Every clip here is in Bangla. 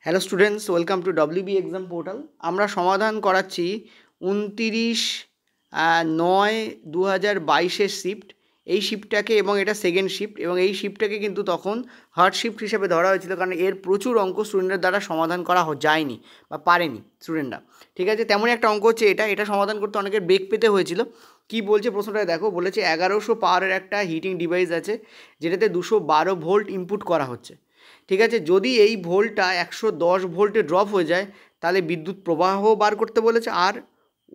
Hello students, welcome to WB exam portal. আমরা সমাধান করাচ্ছি 29/9/2022 শিফট। এই শিফটটাকে এবং এটা সেকেন্ড শিফট, এবং এই শিফটটাকে কিন্তু তখন হার্ড শিফট হিসেবে ধরা হয়েছিল, কারণ এর প্রচুর অঙ্ক স্টুডেন্টদের দ্বারা সমাধান করা যায়নি বা পারেনি স্টুডেন্টরা। ঠিক আছে, তেমনই একটা অঙ্ক হচ্ছে এটা সমাধান করতে অনেকের বেগ পেতে হয়েছিল। কি বলছে প্রশ্নটা দেখো, বলেছে 1100 পাওয়ারের একটা হিটিং ডিভাইস আছে যেটাতে 212 ভোল্ট ইনপুট করা হচ্ছে। ঠিক আছে, যদি এই ভোল্টটা 110 ভোল্টে ড্রপ হয়ে যায় তাহলে বিদ্যুৎ প্রবাহ বার করতে বলেছে আর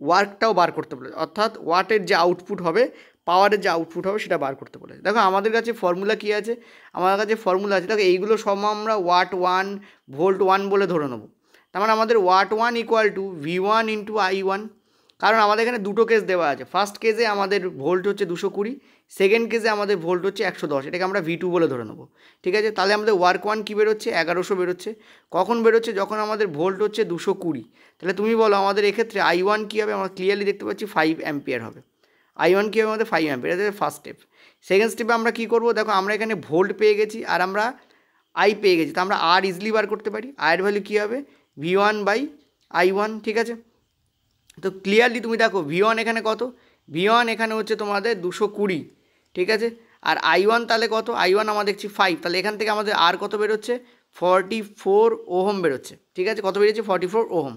ওয়ার্কটাও বার করতে বলেছে, অর্থাৎ ওয়াটের যে আউটপুট হবে, পাওয়ারের যে আউটপুট হবে সেটা বার করতে বলেছে। দেখো আমাদের কাছে ফর্মুলা কী আছে, আমার কাছে ফর্মুলা আছে। দেখো এইগুলো সব আমরা ওয়াট ওয়ান ভোল্ট ওয়ান বলে ধরে নেবো। তার মানে আমাদের watt one equal to V1 into I1, কারণ আমাদের এখানে দুটো কেস দেওয়া আছে। ফার্স্ট কেসে আমাদের ভোল্ট হচ্ছে 220, সেকেন্ড কেসে আমাদের ভোল্ট হচ্ছে 110, এটাকে আমরা V2 বলে ধরে নেবো। ঠিক আছে, তাহলে আমাদের ওয়ার্ক ওয়ান কী বেরোচ্ছে, 1100 বেরোচ্ছে। কখন বেরোচ্ছে, যখন আমাদের ভোল্ট হচ্ছে 220। তাহলে তুমি বলো আমাদের এক্ষেত্রে I1 কী হবে, আমরা ক্লিয়ারলি দেখতে পাচ্ছি 5 অ্যাম্পিয়ার হবে। I1 কী হবে আমাদের 5 অ্যাম্পিয়ার, এটা ফার্স্ট স্টেপ। সেকেন্ড স্টেপে আমরা কী করবো, দেখো আমরা এখানে ভোল্ট পেয়ে গেছি আর আমরা I পেয়ে গেছি, তো আমরা আর ইজিলি বার করতে পারি। আয়ের ভ্যালু কী হবে, V1/I1। ঠিক আছে, তো ক্লিয়ারলি তুমি দেখো V1 এখানে কত, V1 এখানে হচ্ছে তোমাদের 220। ঠিক আছে, আর I1 তাহলে কত, I1 আমরা দেখছি 5, তাহলে এখান থেকে আমাদের আর কত বেরোচ্ছে, 44 ওহম বেরোচ্ছে। ঠিক আছে, কত বেরিয়েছে, 44 ওহম।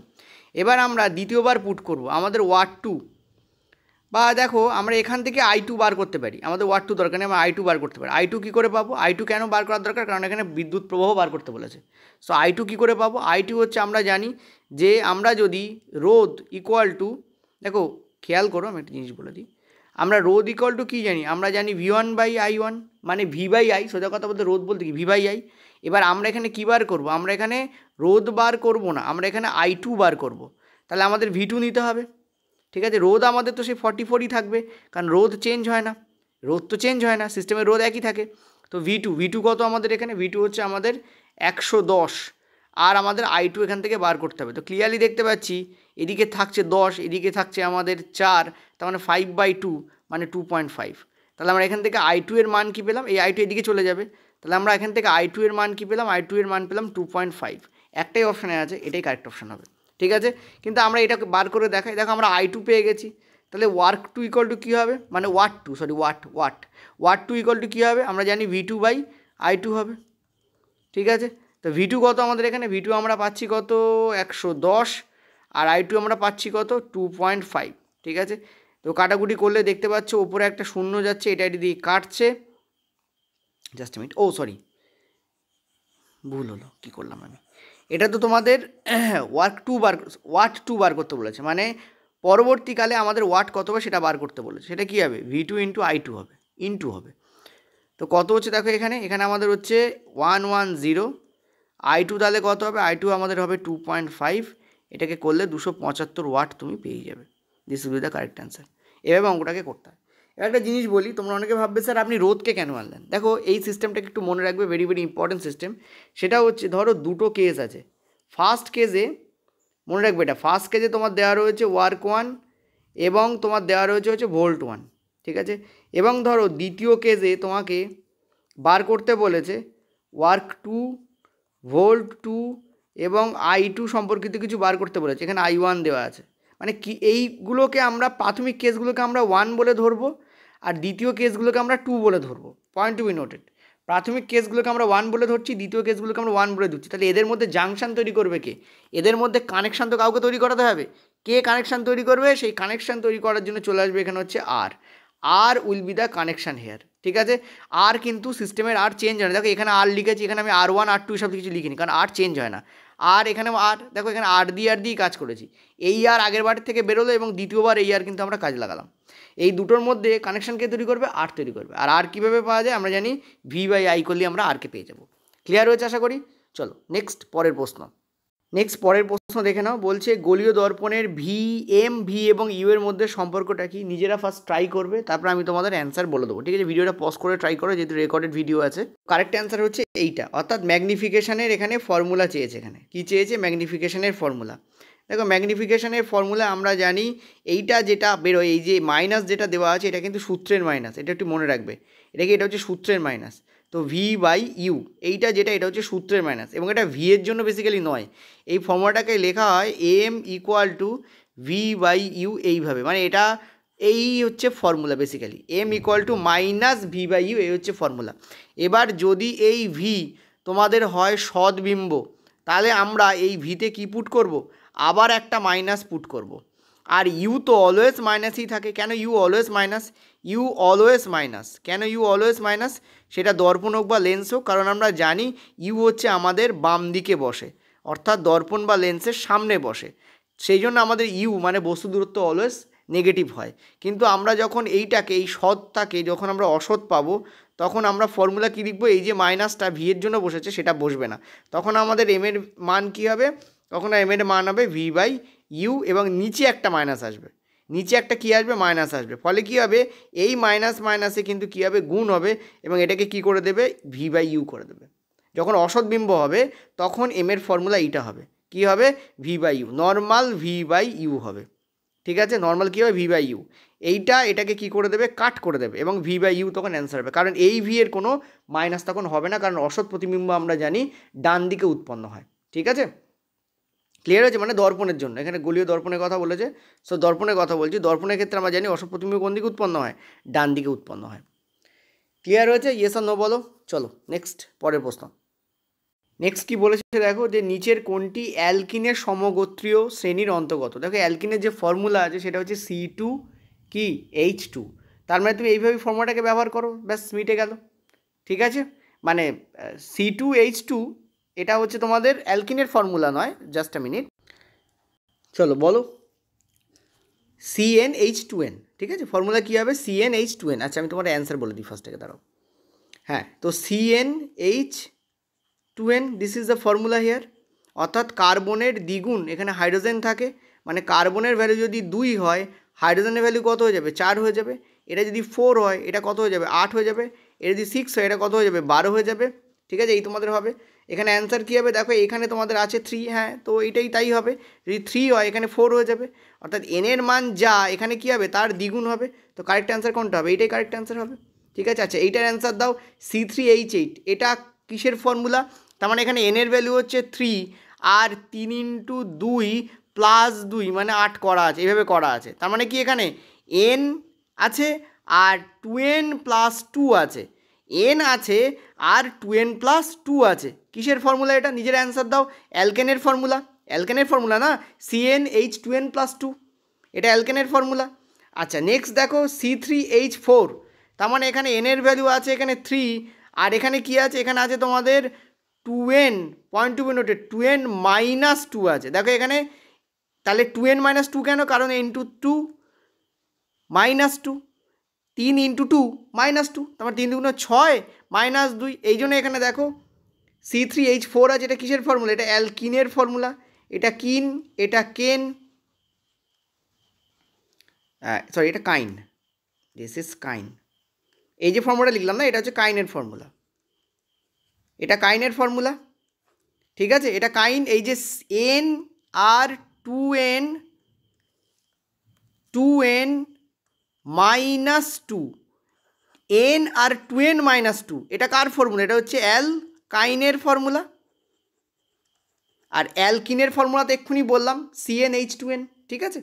এবার আমরা দ্বিতীয়বার পুট করব আমাদের ওয়াট টু, বা দেখো আমরা এখান থেকে I2 বার করতে পারি। আমাদের ওয়াট টু দরকার নেই, আমরা I2 বার করতে পারি। I2 কী করে পাবো, I2 কেন বার করার দরকার, কারণ এখানে বিদ্যুৎ প্রবাহ বার করতে বলেছে। সো I2 কী করে পাবো, I2 হচ্ছে আমরা জানি যে আমরা যদি রোধ ইকুয়াল টু, দেখো খেয়াল করো আমি একটা জিনিস বলে দিই, আমরা রোধ ইকুয়াল টু কী জানি, আমরা জানি V1/I1, মানে V/I, সোজা কথা বলতে রোধ বলতে কি V/I। এবার আমরা এখানে কী বার করবো, আমরা এখানে রোধ বার করব না, আমরা এখানে I2 বার করব। তাহলে আমাদের V2 নিতে হবে। ঠিক আছে, রোধ আমাদের তো সেই 44ই থাকবে, কারণ রোধ চেঞ্জ হয় না, রোধ তো চেঞ্জ হয় না, সিস্টেমের রোধ একই থাকে। তো V2 কত আমাদের এখানে, V2 হচ্ছে আমাদের 110, আর আমাদের I2 এখান থেকে বার করতে হবে। তো ক্লিয়ারলি দেখতে পাচ্ছি এদিকে থাকছে 10, এদিকে থাকছে আমাদের 4, তার মানে 5/2 মানে 2.5। তাহলে আমরা এখান থেকে I2 এর মান কী পেলাম, এই I2 এদিকে চলে যাবে, তাহলে আমরা এখান থেকে I2 এর মান কী পেলাম, I2 এর মান পেলাম 2.5। একটাই অপশানে আছে, এটাই কারেক্ট অপশান হবে। ঠিক আছে, কিন্তু আমরা এটাকে বার করে দেখাই। দেখো আমরা I2 পেয়ে গেছি, তাহলে ওয়ার্ক টু ইকুয়াল টু কী হবে, মানে ওয়াট টু ইকুয়াল টু কী হবে, আমরা জানি V2/I2 হবে। ঠিক আছে, তো V2 কত আমাদের এখানে, V2 আমরা পাচ্ছি কত 110, আর I2 আমরা পাচ্ছি কত 2.5। ঠিক আছে, তো কাটাকুটি করলে দেখতে পাচ্ছ ওপরে একটা শূন্য যাচ্ছে, এটা দিয়ে কাটছে। জাস্ট মিনিট, ও সরি ভুল হলো, কী করলাম আমি, এটা তো তোমাদের ওয়াট টু বার করতে বলেছে, মানে পরবর্তীকালে আমাদের ওয়াট কত হবে সেটা বার করতে বলেছে। সেটা কী হবে, V2 ইন্টু I2 হবে, হবে। তো কত হচ্ছে দেখো এখানে আমাদের হচ্ছে 110, I2 তাহলে কত হবে, I2 আমাদের হবে 2.5। এটাকে করলে 275 ওয়াট তুমি পেয়ে যাবে। This will be the correct answer. এভাবে অঙ্কটাকে করতে হয়। এবার একটা জিনিস বলি, তোমরা অনেকে ভাববে স্যার আপনি রোধকে কেন আনলেন। দেখো এই সিস্টেমটাকে একটু মনে রাখবে, ভেরি ভেরি ইম্পর্টেন্ট সিস্টেম। সেটা হচ্ছে ধরো দুটো কেস আছে। ফার্স্ট কেসে মনে রাখবে, এটা ফার্স্ট কেসে তোমার দেওয়া রয়েছে ওয়ার্ক ওয়ান এবং তোমার দেওয়া রয়েছে হচ্ছে ভোল্ট ওয়ান। ঠিক আছে, এবং ধরো দ্বিতীয় কেসে তোমাকে বার করতে বলেছে ওয়ার্ক টু, ভোল্ট টু এবং I2 সম্পর্কিত কিছু বার করতে বলেছে। এখানে I1 দেওয়া আছে, মানে কি এইগুলোকে আমরা প্রাথমিক কেসগুলোকে আমরা 1 বলে ধরবো, আর দ্বিতীয় কেসগুলোকে আমরা 2 বলে ধরবো। পয়েন্ট টু বি নোটেড, প্রাথমিক কেসগুলোকে আমরা 1 বলে ধরছি, দ্বিতীয় কেসগুলোকে আমরা 1 বলে ধরছি। তাহলে এদের মধ্যে জাংশন তৈরি করবে কে, এদের মধ্যে কানেকশান তো কাউকে তৈরি করাতে হবে। কে কানেকশান তৈরি করবে, সেই কানেকশান তৈরি করার জন্য চলে আসবে এখানে হচ্ছে আর will be the connection here. ঠিক আছে, আর কিন্তু সিস্টেমের আর চেঞ্জ হয় না। দেখো এখানে আর লিখেছি, এখানে আমি R1 R2 সব কিছু লিখিনি, কারণ আর চেঞ্জ হয় না। আর এখানে দেখো এখানে আর দিয়েই কাজ করেছি। এই আর আগের বারের থেকে বেরোলো এবং দ্বিতীয়বার এই আর কিন্তু আমরা কাজ লাগালাম। এই দুটোর মধ্যে কানেকশানকে তৈরি করবে, আর তৈরি করবে। আর কীভাবে পাওয়া যায়, আমরা জানি V/I করলে আমরা আরকে পেয়ে যাবো। ক্লিয়ার হয়েছে আশা করি। চলো নেক্সট পরের প্রশ্ন দেখে নাও। বলছে গোলীয় দর্পণের V এবং ইউ এর মধ্যে সম্পর্কটা কি, নিজেরা ফার্স্ট ট্রাই করবে, তারপর আমি তোমাদের অ্যান্সার বলে দেবো। ঠিক আছে, ভিডিওটা পজ করে ট্রাই করো, যেহেতু রেকর্ডেড ভিডিও আছে। কারেক্ট অ্যান্সার হচ্ছে এইটা, অর্থাৎ ম্যাগনিফিকেশনের এখানে ফর্মুলা চেয়েছে। এখানে কী চেয়েছে, ম্যাগনিফিকেশনের ফর্মুলা। দেখো ম্যাগনিফিকেশনের ফর্মুলা আমরা জানি, এইটা যেটা বেরোয়, এই যে মাইনাস যেটা দেওয়া আছে এটা কিন্তু সূত্রের মাইনাস, এটা একটু মনে রাখবে। এটা হচ্ছে সূত্রের মাইনাস। তো ভি বাই ইউ এইটা যেটা এটা হচ্ছে সূত্রের মাইনাস, এবং এটা ভি এর জন্য বেসিক্যালি নয়, এই ফর্মুলাটাকে লেখা হয় m equal to v by u এইভাবে, মানে এটা এই হচ্ছে formula basically, m equal to minus v by u, এই হচ্ছে ফর্মুলা। এবার যদি এই ভি তোমাদের হয় সদ্বিম্ব, তাহলে আমরা এই ভিতে কী পুট করব, আবার একটা মাইনাস পুট করব। আর ইউ তো অলওয়েজ মাইনাসই থাকে। কেন u always minus? U always minus কেন ইউ অলওয়েজ মাইনাস? সেটা দর্পণ হোক বা লেন্স হোক, কারণ আমরা জানি ইউ হচ্ছে আমাদের বাম দিকে বসে, অর্থাৎ দর্পণ বা লেন্সের সামনে বসে, সেই জন্য আমাদের ইউ মানে বস্তু দূরত্ব অলওয়েজ নেগেটিভ হয়। কিন্তু আমরা যখন এইটাকে, এই সৎটাকে যখন আমরা অসৎ পাবো, তখন আমরা ফর্মুলা কী লিখবো, এই যে মাইনাসটা ভি এর জন্য বসেছে সেটা বসবে না, তখন আমাদের এম এর মান কী হবে, তখন এম এর মান হবে ভি বাই ইউ, এবং নিচে একটা মাইনাস আসবে, নিচে একটা কী আসবে, মাইনাস আসবে, ফলে কী হবে, এই মাইনাস মাইনাসে কিন্তু কী হবে, গুণ হবে, এবং এটাকে কী করে দেবে, ভি বাই ইউ করে দেবে। যখন অসৎ বিম্ব হবে তখন এম এর ফর্মুলা এইটা হবে, কী হবে, v by u, normal v by u হবে। ঠিক আছে, নর্মাল কী হবে, ভি বাই ইউ, এইটা এটাকে কী করে দেবে, কাট করে দেবে, এবং ভি বাই ইউ তখন অ্যান্সার হবে, কারণ এই ভি এর কোনো মাইনাস তখন হবে না, কারণ অসৎ প্রতিবিম্ব আমরা জানি ডান দিকে উৎপন্ন হয়। ঠিক আছে, ক্লিয়ার হয়েছে? মানে দর্পণের জন্য, এখানে গোলীয় দর্পণের কথা বলেছে, সো দর্পণের কথা বলছি, দর্পণের ক্ষেত্রে আমরা জানি অসৎ প্রতিবিম্ব কোন দিকে উৎপন্ন হয়, ডান দিকে উৎপন্ন হয়। ক্লিয়ার হয়েছে? ইয়েস আর নো বলো। চলো নেক্সট, পরের প্রশ্ন। নেক্সট কি বলেছে দেখো, যে নিচের কোনটি অ্যালকিনের সমগোত্রীয় শ্রেণীর অন্তর্গত। দেখো অ্যালকিনের যে ফর্মুলা আছে সেটা হচ্ছে C2 কি H2, তার মানে তুমি এইভাবে ফর্মুলাটাকে ব্যবহার করো, ব্যাস মিটে গেল। ঠিক আছে, মানে C2H2 এটা হচ্ছে তোমাদের অ্যালকিনের ফর্মুলা নয়, জাস্ট আ মিনিট। চলো বলো, CnH2n, ঠিক আছে, ফর্মুলা কী হবে, CnH2n। আচ্ছা আমি তোমার অ্যান্সার বলে দিই ফার্স্ট থেকে, দাঁড়াও। হ্যাঁ, তো CnH2n, this is the formula here, অর্থাৎ কার্বনের দ্বিগুণ এখানে হাইড্রোজেন থাকে, মানে কার্বনের ভ্যালু যদি 2 হয়, হাইড্রোজেনের ভ্যালু কত হয়ে যাবে, 4 হয়ে যাবে। এটা যদি 4 হয়, এটা কত হয়ে যাবে, 8 হয়ে যাবে। এটা যদি 6 হয়, এটা কত হয়ে যাবে, 12 হয়ে যাবে। ঠিক আছে, এই তোমাদের হবে। এখানে অ্যান্সার কী হবে দেখো, এখানে তোমাদের আছে 3, হ্যাঁ তো এইটাই তাই হবে, যদি 3 হয় এখানে 4 হয়ে যাবে, অর্থাৎ এন এর মান যা এখানে কী হবে, তার দ্বিগুণ হবে। তো কারেক্ট অ্যান্সার কোনটা হবে, এইটাই কারেক্ট অ্যান্সার হবে। ঠিক আছে, আচ্ছা এইটার অ্যান্সার দাও, C3H8, এটা কিসের ফর্মুলা, তার মানে এখানে এন এর ভ্যালু হচ্ছে 3, আর 3 × 2 + 2 মানে 8 করা আছে, এইভাবে করা আছে, তার মানে কি এখানে এন আছে আর 2n + 2 আছে, এন আছে আর 2n + 2 আছে। কিসের ফর্মুলা এটা, নিজের অ্যান্সার দাও। অ্যালকেনের ফর্মুলা, অ্যালকেনের ফর্মুলা না, CnH2n + 2, এটা অ্যালকেনের ফর্মুলা। আচ্ছা নেক্সট দেখো C3H4, তার মানে এখানে এন এর ভ্যালু আছে এখানে 3, আর এখানে কি আছে, এখানে আছে তোমাদের 2n, point two be noted, 2n - 2 আছে। দেখো এখানে তাহলে 2n - 2 কেন, কারণ ইন্টু 2 - 2, 3 × 2 - 2, তার মানে 3 × 2 = 6 - 2, এই জন্য এখানে দেখো C3H4 আছে, এটা কিসের ফর্মুলা, এটা অ্যালকিনের ফর্মুলা, এটা কিন, এটা কেন, সরি এটা কাইন, দিস ইজ কাইন। এই যে ফর্মুলা লিখলাম না, এটা হচ্ছে কাইনের ফর্মুলা, এটা কাইনের ফর্মুলা। ঠিক আছে, এটা কাইন, এই যে n আর 2n - 2, n আর 2n - 2, এটা কার ফর্মুলা, এটা হচ্ছে অ্যালকাইনের ফর্মুলা। আর অ্যালকিনের ফর্মুলা তো এক্ষুনি বললাম, CnH2n। ঠিক আছে,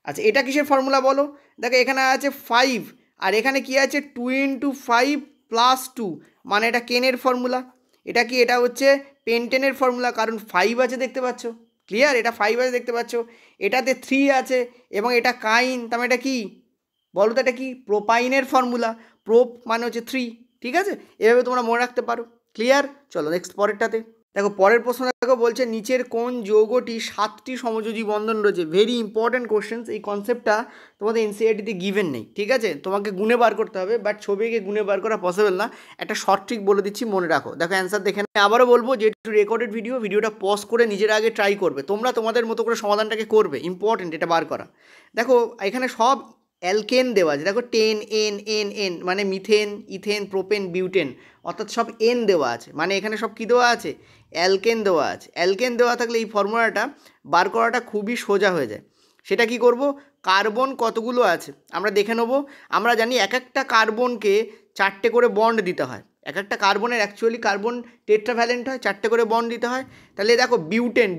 আচ্ছা এটা কিসের ফর্মুলা বলো, দেখো এখানে আছে 5, আর এখানে কি আছে 2 × 5 + 2, মানে এটা কেনের ফর্মুলা। এটা কি, এটা হচ্ছে পেন্টেনের ফর্মুলা, কারণ 5 আছে দেখতে পাচ্ছ, ক্লিয়ার, এটা 5 আছে দেখতে পাচ্ছ, এটাতে 3 আছে, এবং এটা কাইন, তার মানে এটা কি বলো তো, এটা কি প্রোপাইনের ফর্মুলা, প্রোপ মানে হচ্ছে 3। ঠিক আছে, এভাবে তোমরা মনে রাখতে পারো। ক্লিয়ার, চলো নেক্সট পরেরটাতে দেখো। পরের প্রশ্ন দেখো, বলছে নিচের কোন যৌগটি 7টি সমযোজী বন্ধন রয়েছে। ভেরি ইম্পর্ট্যান্ট কোশ্চেন্স, এই কনসেপ্টটা তোমাদের এনসিইআরটিতে গিভেন নেই। ঠিক আছে, তোমাকে গুণে বার করতে হবে, বাট ছবি এঁকে গুণে বার করা পসিবল না। একটা শর্ট ট্রিক বলে দিচ্ছি, মনে রাখো। দেখো অ্যান্সার দেখে আবারও বলবো, যেহেতু রেকর্ডেড ভিডিওটা পজ করে নিজের আগে ট্রাই করবে, তোমরা তোমাদের মতো করে সমাধানটাকে করবে, ইম্পর্টেন্ট এটা বার করা। দেখো এখানে সব অ্যালকেন দেওয়া আছে, দেখো 10 n মানে মিথেন, ইথেন, প্রোপেন, বিউটেন, অর্থাৎ সব এন দেওয়া আছে, মানে এখানে সব কী দেওয়া আছে, অ্যালকেন দেওয়া আছে। অ্যালকেন দেওয়া থাকলে এই ফর্মুলাটা বার করাটা খুবই সোজা হয়ে যায়। সেটা কি করব, কার্বন কতগুলো আছে আমরা দেখে নেব। আমরা জানি এক একটা কার্বনকে 4টে করে বন্ড দিতে হয়, এক একটা কার্বনের অ্যাকচুয়ালি কার্বন টেট্রাভ্যালেন্ট হয়, 4টে করে বন্ড দিতে হয়। তাহলে দেখো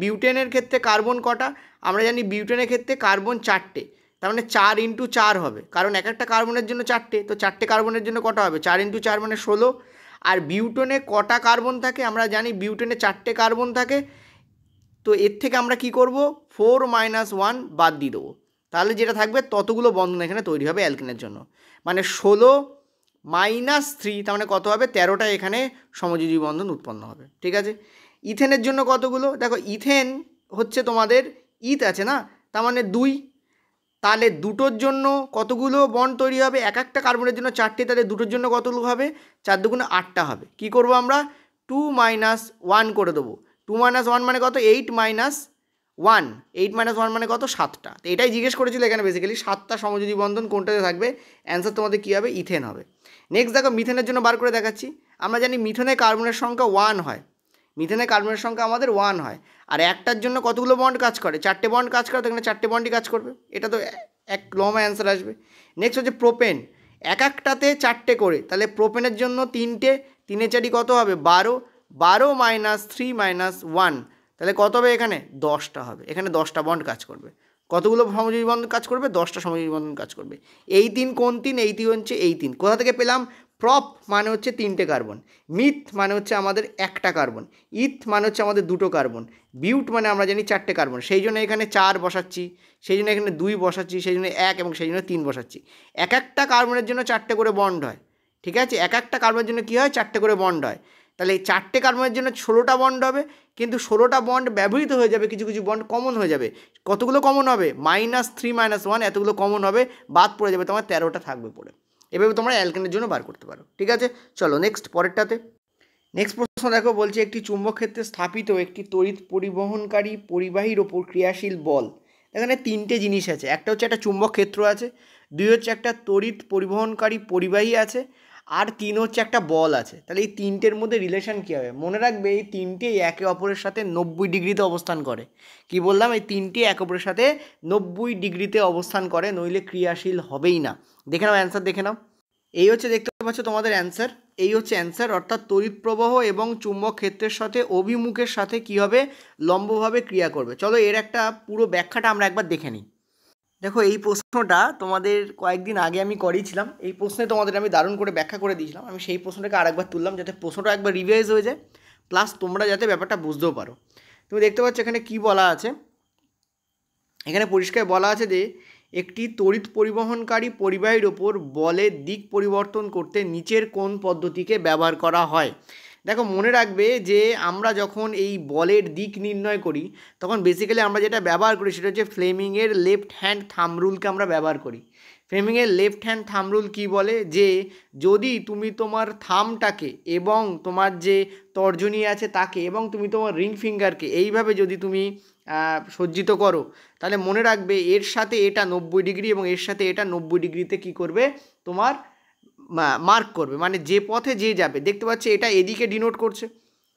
বিউটেনের ক্ষেত্রে কার্বন কটা, আমরা জানি বিউটেনের ক্ষেত্রে কার্বন 4টে, তার মানে 4 × 4 হবে, কারণ এক একটা কার্বনের জন্য 4টে, তো 4টে কার্বনের জন্য কটা হবে, 4 × 4 মানে 16। আর বিউটেনে কটা কার্বন থাকে, আমরা জানি বিউটেনে 4টে কার্বন থাকে, তো এর থেকে আমরা কি করব, 4 - 1 বাদ দিয়ে দেবো, তাহলে যেটা থাকবে ততগুলো বন্ধন এখানে তৈরি হবে অ্যালকেনের জন্য, মানে 16 - 3, তার মানে কত হবে, 13টা এখানে সমযোজী বন্ধন উৎপন্ন হবে। ঠিক আছে, ইথেনের জন্য কতগুলো, দেখো ইথেন হচ্ছে তোমাদের ইথ আছে না, তার মানে 2, তাহলে দুটোর জন্য কতগুলো বন্ড তৈরি হবে, এক একটা কার্বনের জন্য 4টে, তাহলে দুটোর জন্য কতগুলো হবে, 4 × 2 = 8টা হবে। কী করবো আমরা, 2 - 1 করে দেবো, 2 - 1 মানে কত, 8 - 1, 8 - 1 মানে কত, 7টা। তো এটাই জিজ্ঞেস করেছিল এখানে বেসিক্যালি, 7টা সমযোজী বন্ধন কোনটাতে থাকবে, অ্যান্সার তোমাদের কী হবে, ইথেন হবে। নেক্সট দেখো মিথেনের জন্য বার করে দেখাচ্ছি। আমরা জানি মিথেনে কার্বনের সংখ্যা 1 হয়, মিথেনে কার্বনের সংখ্যা আমাদের 1 হয়, আর একটার জন্য কতগুলো বন্ড কাজ করে, 4টে বন্ড কাজ করে, তো এখানে 4টে বন্ডই কাজ করবে, এটা তো এক লম্বা অ্যান্সার আসবে। নেক্সট হচ্ছে প্রোপেন, এক একটাতে 4টে করে, তাহলে প্রোপেনের জন্য 3টে, 3 × 4 কত হবে, 12, 12 - 3 - 1, তাহলে কত হবে, এখানে 10টা হবে, এখানে 10টা বন্ড কাজ করবে। কতগুলো সমযোজী বন্ধন কাজ করবে, 10টা সমযোজী বন্ধন কাজ করবে। এই 3 কোন 3, এই 3 হচ্ছে এই 3, কোথা থেকে পেলাম, প্রপ মানে হচ্ছে 3টে কার্বন, মিথ মানে হচ্ছে আমাদের একটা কার্বন, ইথ মানে হচ্ছে আমাদের 2টো কার্বন, বিউট মানে আমরা জানি 4টে কার্বন, সেই জন্য এখানে 4 বসাচ্ছি, সেই জন্য এখানে 2 বসাচ্ছি, সেই জন্য 1 এবং সেই জন্য 3 বসাচ্ছি। এক একটা কার্বনের জন্য 4টে করে বন্ড হয়, ঠিক আছে, এক একটা কার্বনের জন্য কী হয়, 4টে করে বন্ড হয়, তাহলে এই 4টে কার্বনের জন্য 16টা বন্ড হবে, কিন্তু 16টা বন্ড ব্যবহৃত হয়ে যাবে, কিছু কিছু বন্ড কমন হয়ে যাবে। কতগুলো কমন হবে, -3 - 1, এতগুলো কমন হবে, বাদ পড়ে যাবে, তোমার 13টা থাকবে পড়ে। এভাবে তোমরা অ্যালকেনের জন্য বার করতে পারো। ঠিক আছে, চলো নেক্সট পরেরটাতে। নেক্সট প্রশ্ন দেখো, বলছে একটি চুম্বক ক্ষেত্রে স্থাপিত একটি তড়িৎ পরিবহনকারী পরিবাহীর ওপর ক্রিয়াশীল বল। এখানে 3টে জিনিস আছে, একটা হচ্ছে একটা চুম্বক ক্ষেত্র আছে, 2 হচ্ছে একটা তড়িৎ পরিবহনকারী পরিবাহী আছে, আর 3 হচ্ছে একটা বল আছে। তাহলে এই 3টের মধ্যে রিলেশন কী হবে, মনে রাখবে এই 3টেই একে অপরের সাথে 90 ডিগ্রিতে অবস্থান করে। কি বললাম, এই 3টি একে অপরের সাথে 90 ডিগ্রিতে অবস্থান করে, নইলে ক্রিয়াশীল হবেই না। দেখে নাও অ্যান্সার, দেখে নাও, এই হচ্ছে দেখতে পাচ্ছ তোমাদের অ্যান্সার, এই হচ্ছে অ্যান্সার, অর্থাৎ তড়িৎ প্রবাহ এবং চুম্বক ক্ষেত্রের সাথে অভিমুখের সাথে কী হবে, লম্বভাবে ক্রিয়া করবে। চলো এর একটা পুরো ব্যাখ্যাটা আমরা একবার দেখে নিই। দেখো এই প্রশ্নটা তোমাদের কয়েকদিন আগে আমি করিয়েছিলাম, এই প্রশ্নে তোমাদের আমি দারুণ করে ব্যাখ্যা করে দিয়েছিলাম, আমি সেই প্রশ্নটাকে আরেকবার তুললাম যাতে প্রশ্নটা একবার রিভাইজ হয়ে যায়, প্লাস তোমরা যাতে ব্যাপারটা বুঝতেও পারো। তুমি দেখতে পাচ্ছ এখানে কি বলা আছে, এখানে পরিষ্কার বলা আছে যে একটি তড়িৎ পরিবহনকারী পরিবাহীর ওপর বলের দিক পরিবর্তন করতে নিচের কোন পদ্ধতিকে ব্যবহার করা হয়। দেখো মনে রাখবে যে আমরা যখন এই বলের দিক নির্ণয় করি তখন বেসিক্যালি আমরা যেটা ব্যবহার করি সেটা হচ্ছে ফ্লেমিংয়ের লেফট হ্যান্ড থাম্ব রুলকে আমরা ব্যবহার করি। ফ্লেমিংয়ের লেফট হ্যান্ড থাম্ব রুল কী বলে, যে যদি তুমি তোমার থামটাকে এবং তোমার যে তর্জনী আছে তাকে এবং তুমি তোমার রিং ফিঙ্গারকে এইভাবে যদি তুমি সজ্জিত করো, তাহলে মনে রাখবে এর সাথে এটা 90 ডিগ্রি এবং এর সাথে এটা 90 ডিগ্রিতে কী করবে, তোমার মার্ক করবে, মানে যে পথে যে যাবে। দেখতে পাচ্ছি এটা এদিকে ডিনোট করছে,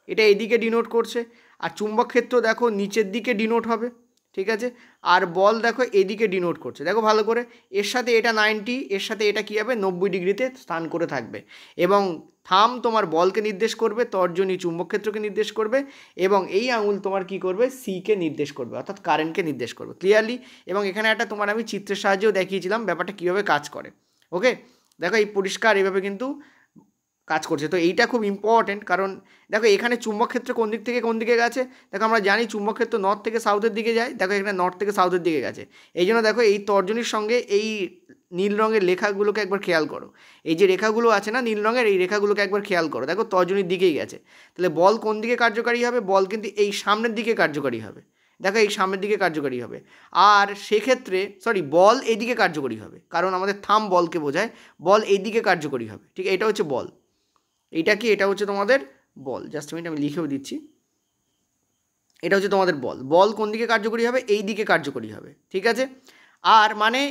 এটা এদিকে ডিনোট করছে, আর চুম্বক ক্ষেত্র দেখো নিচের দিকে ডিনোট হবে, ঠিক আছে, আর বল দেখো এদিকে ডিনোট করছে। দেখো ভালো করে, এর সাথে এটা 90, এর সাথে এটা কী হবে, 90 ডিগ্রিতে স্থান করে থাকবে, এবং থাম তোমার বলকে নির্দেশ করবে, তর্জনী চুম্বক ক্ষেত্রকে নির্দেশ করবে, এবং এই আঙুল তোমার কি করবে, সিকে নির্দেশ করবে, অর্থাৎ কারেন্টকে নির্দেশ করবে। ক্লিয়ারলি, এবং এখানে একটা তোমার আমি চিত্রের সাহায্যেও দেখিয়েছিলাম ব্যাপারটা কীভাবে কাজ করে। ওকে, দেখো এই পরিষ্কার এভাবে কিন্তু কাজ করছে। তো এইটা খুব ইম্পর্টেন্ট, কারণ দেখো এখানে চুম্বক ক্ষেত্র কোন দিক থেকে কোন দিকে গেছে, দেখো আমরা জানি চুম্বক ক্ষেত্র নর্থ থেকে সাউথের দিকে যায়, দেখো এখানে নর্থ থেকে সাউথের দিকে গেছে, এই জন্য দেখো এই তর্জনীর সঙ্গে এই নীল রঙের লেখাগুলোকে একবার খেয়াল করো, এই যে রেখাগুলো আছে না নীল রঙের, এই রেখাগুলোকে একবার খেয়াল করো, দেখো তর্জনীর দিকেই গেছে, তাহলে বল কোন দিকে কার্যকারী হবে, বল কিন্তু এই সামনের দিকে কার্যকারী হবে, দেখো এই সামনের দিকে কার্যকারী হবে, আর সেক্ষেত্রে বল এইদিকে কার্যকরী হবে, কারণ আমাদের থাম বলকে বোঝায়, বল এইদিকে কার্যকরী হবে, ঠিক, এটা হচ্ছে বল, এইটা কি, এটা হচ্ছে তোমাদের বল, জাস্ট মিনিট আমি লিখেও দিচ্ছি, এটা হচ্ছে তোমাদের বল, বল কোন দিকে কার্যকরী হবে, এই দিকে কার্যকরী হবে, ঠিক আছে। আর মানে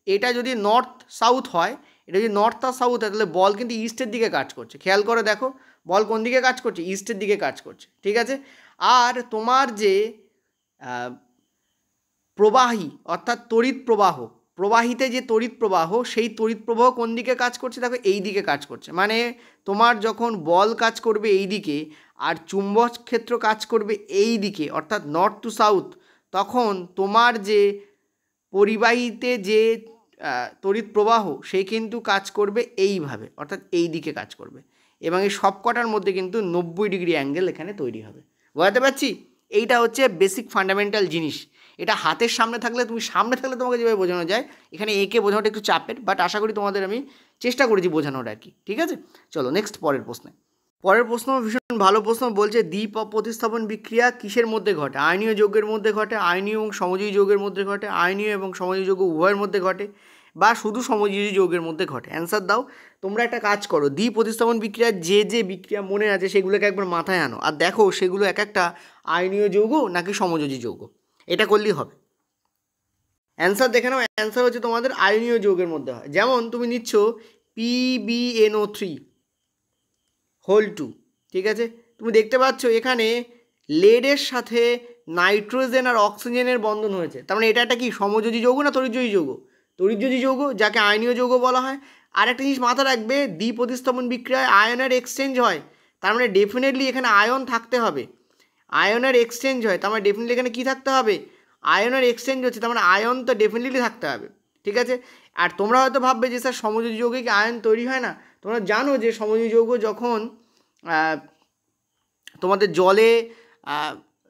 এটা যদি নর্থ সাউথ হয়, এটা যদি নর্থ আর সাউথ হয় তাহলে বল কিন্তু ইস্টের দিকে কাজ করছে, খেয়াল করে দেখো বল কোন দিকে কাজ করছে, ইস্টের দিকে কাজ করছে, ঠিক আছে। আর তোমার যে প্রবাহী অর্থাৎ তড়িৎ প্রবাহ, প্রবাহিতে যে তড়িৎ প্রবাহ, সেই তড়িৎ প্রবাহ কোন দিকে কাজ করছে? দেখো এই দিকে কাজ করছে। মানে তোমার যখন বল কাজ করবে এই দিকে আর চুম্বক ক্ষেত্র কাজ করবে এই দিকে, অর্থাৎ নর্থ টু সাউথ, তখন তোমার যে পরিবাহীতে যে তড়িৎ প্রবাহ সেই কিন্তু কাজ করবে এইভাবে, অর্থাৎ এই দিকে কাজ করবে, এবং এই সবকটার মধ্যে কিন্তু 90 ডিগ্রি অ্যাঙ্গেল এখানে তৈরি হবে। বোঝাতে পারছি? এইটা হচ্ছে বেসিক ফান্ডামেন্টাল জিনিস। এটা হাতের সামনে থাকলে, তুমি সামনে থাকলে তোমাকে যেভাবে বোঝানো যায়, এখানে একে বোঝানোটা একটু চাপের, বাট আশা করি তোমাদের আমি চেষ্টা করেছি বোঝানোর আর কি। ঠিক আছে, চলো নেক্সট পরের প্রশ্নে। পরের প্রশ্ন ভীষণ ভালো প্রশ্ন। বলছে দ্বীপ প্রতিস্থাপন বিক্রিয়া কিসের মধ্যে ঘটে? আয়নীয় যৌগের মধ্যে ঘটে, আয়নীয় এবং সমযোজী যৌগের মধ্যে ঘটে, আয়নীয় এবং সমযোজী যৌগ উভয়ের মধ্যে ঘটে, বা শুধু সমযোজী যৌগের মধ্যে ঘটে? অ্যান্সার দাও। তোমরা একটা কাজ করো, দ্বি প্রতিস্থাপন বিক্রিয়ার যে বিক্রিয়া মনে আছে সেগুলোকে একবার মাথায় আনো আর দেখো সেগুলো এক একটা আয়নীয় যৌগ নাকি সমযোজী যৌগ। এটা করলেই হবে। অ্যান্সার দেখে নাও। অ্যান্সার হচ্ছে তোমাদের আয়নীয় যৌগের মধ্যে হয়। যেমন তুমি নিচ্ছ PbNO3 হোল 2, ঠিক আছে? তুমি দেখতে পাচ্ছ এখানে লেডের সাথে নাইট্রোজেন আর অক্সিজেনের বন্ধন হয়েছে। তার মানে এটা একটা কি সমযোজী যৌগ না তড়িৎযোজী যৌগ? তড়িৎযোজী যৌগ, যাকে আয়নীয় যৌগ বলা হয়। আর একটা জিনিস মাথা রাখবে, দ্বি প্রতিস্থাপন বিক্রিয়ায় আয়নের এক্সচেঞ্জ হয়, তার মানে ডেফিনেটলি এখানে আয়ন থাকতে হবে। আয়নের এক্সচেঞ্জ হয়, তার মানে ডেফিনেটলি এখানে কী থাকতে হবে? আয়নের এক্সচেঞ্জ হচ্ছে, তার মানে আয়ন তো ডেফিনেটলি থাকতে হবে। ঠিক আছে? আর তোমরা হয়তো ভাববে যে স্যার সমযোজী যৌগে কি আয়ন তৈরি হয় না? তোমরা জানো যে সমযোজী যৌগ যখন তোমাদের জলে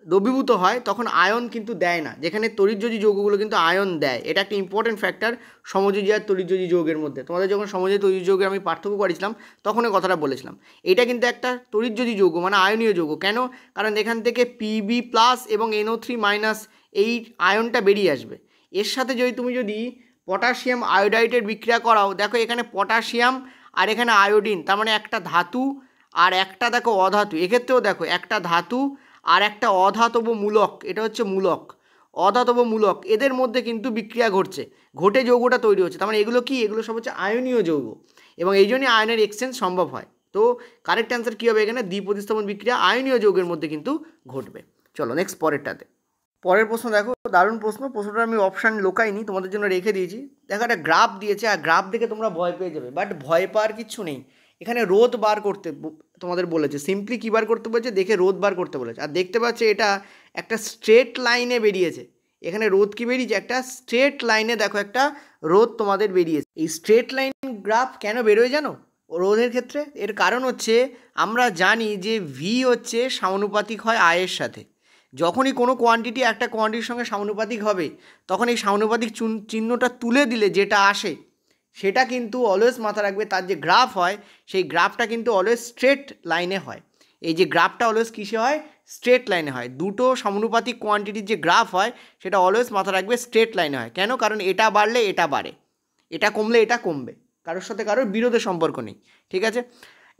দ্রবীভূত হয় তখন আয়ন কিন্তু দেয় না, যেখানে তড়িৎযোজী যৌগগুলো কিন্তু আয়ন দেয়। এটা একটা ইম্পর্টেন্ট ফ্যাক্টর সমযোজী আর তড়িৎযোজী যৌগের মধ্যে। তোমাদের যখন সমযোজী তড়িৎযোজী যৌগের আমি পার্থক্য করেছিলাম তখন এই কথাটা বলেছিলাম। এটা কিন্তু একটা তড়িৎযোজী যৌগ, মানে আয়নীয় যৌগ। কেন? কারণ এখান থেকে Pb+ এবং NO3- এই আয়নটা বেরিয়ে আসবে। এর সাথে তুমি যদি পটাশিয়াম আয়োডাইডের বিক্রিয়া করাও, দেখো এখানে পটাশিয়াম আর এখানে আয়োডিন, তার মানে একটা ধাতু আর একটা দেখো অধাতু। এক্ষেত্রেও দেখো একটা ধাতু আর একটা অধাতব মূলক, এটা হচ্ছে মূলক, অধাতব মূলক, এদের মধ্যে কিন্তু বিক্রিয়া ঘটে যৌগটা তৈরি হচ্ছে। তার মানে এগুলো কি? এগুলো সব হচ্ছে আয়নীয় যৌগ, এবং এই জন্যই আয়নের এক্সচেঞ্জ সম্ভব হয়। তো কারেক্ট অ্যান্সার কী হবে এখানে? দ্বি প্রতিস্থাপন বিক্রিয়া আয়নীয় যৌগের মধ্যে কিন্তু ঘটবে। চলো নেক্সট পরেরটাতে। পরের প্রশ্ন দেখো, দারুণ প্রশ্ন। প্রশ্নটা আমি অপশান লোকাইনি, তোমাদের জন্য রেখে দিয়েছি। দেখো একটা গ্রাফ দিয়েছে, আর গ্রাফ দেখে তোমরা ভয় পেয়ে যাবে, বাট ভয় পাওয়ার কিচ্ছু নেই। এখানে রোধ বার করতে তোমাদের বলেছে, সিম্পলি কী বার করতে বলেছে? দেখে রোধ বার করতে বলেছে। আর দেখতে পাচ্ছ এটা একটা স্ট্রেট লাইনে বেরিয়েছে। এখানে রোধ কি বেরিয়েছে? একটা স্ট্রেট লাইনে দেখো একটা রোধ তোমাদের বেরিয়েছে। এই স্ট্রেট লাইন গ্রাফ কেন বেরোয় জানো রোধের ক্ষেত্রে? এর কারণ হচ্ছে আমরা জানি যে ভি হচ্ছে সমানুপাতিক হয় আয়ের সাথে। যখনই কোনো কোয়ান্টিটি একটা কোয়ান্টিটির সঙ্গে সমানুপাতিক হবে, তখন এই সমানুপাতিক চিহ্নটা তুলে দিলে যেটা আসে সেটা কিন্তু অলওয়েজ মাথা রাখবে, তার যে গ্রাফ হয় সেই গ্রাফটা কিন্তু অলওয়েজ স্ট্রেট লাইনে হয়। এই যে গ্রাফটা অলওয়েজ কিসে হয়? স্ট্রেট লাইনে হয়। দুটো সমানুপাতিক কোয়ান্টিটির যে গ্রাফ হয় সেটা অলওয়েজ মাথা রাখবে স্ট্রেট লাইনে হয়। কেন? কারণ এটা বাড়লে এটা বাড়ে, এটা কমলে এটা কমবে, কারোর সাথে কারোর বিরোধের সম্পর্ক নেই। ঠিক আছে?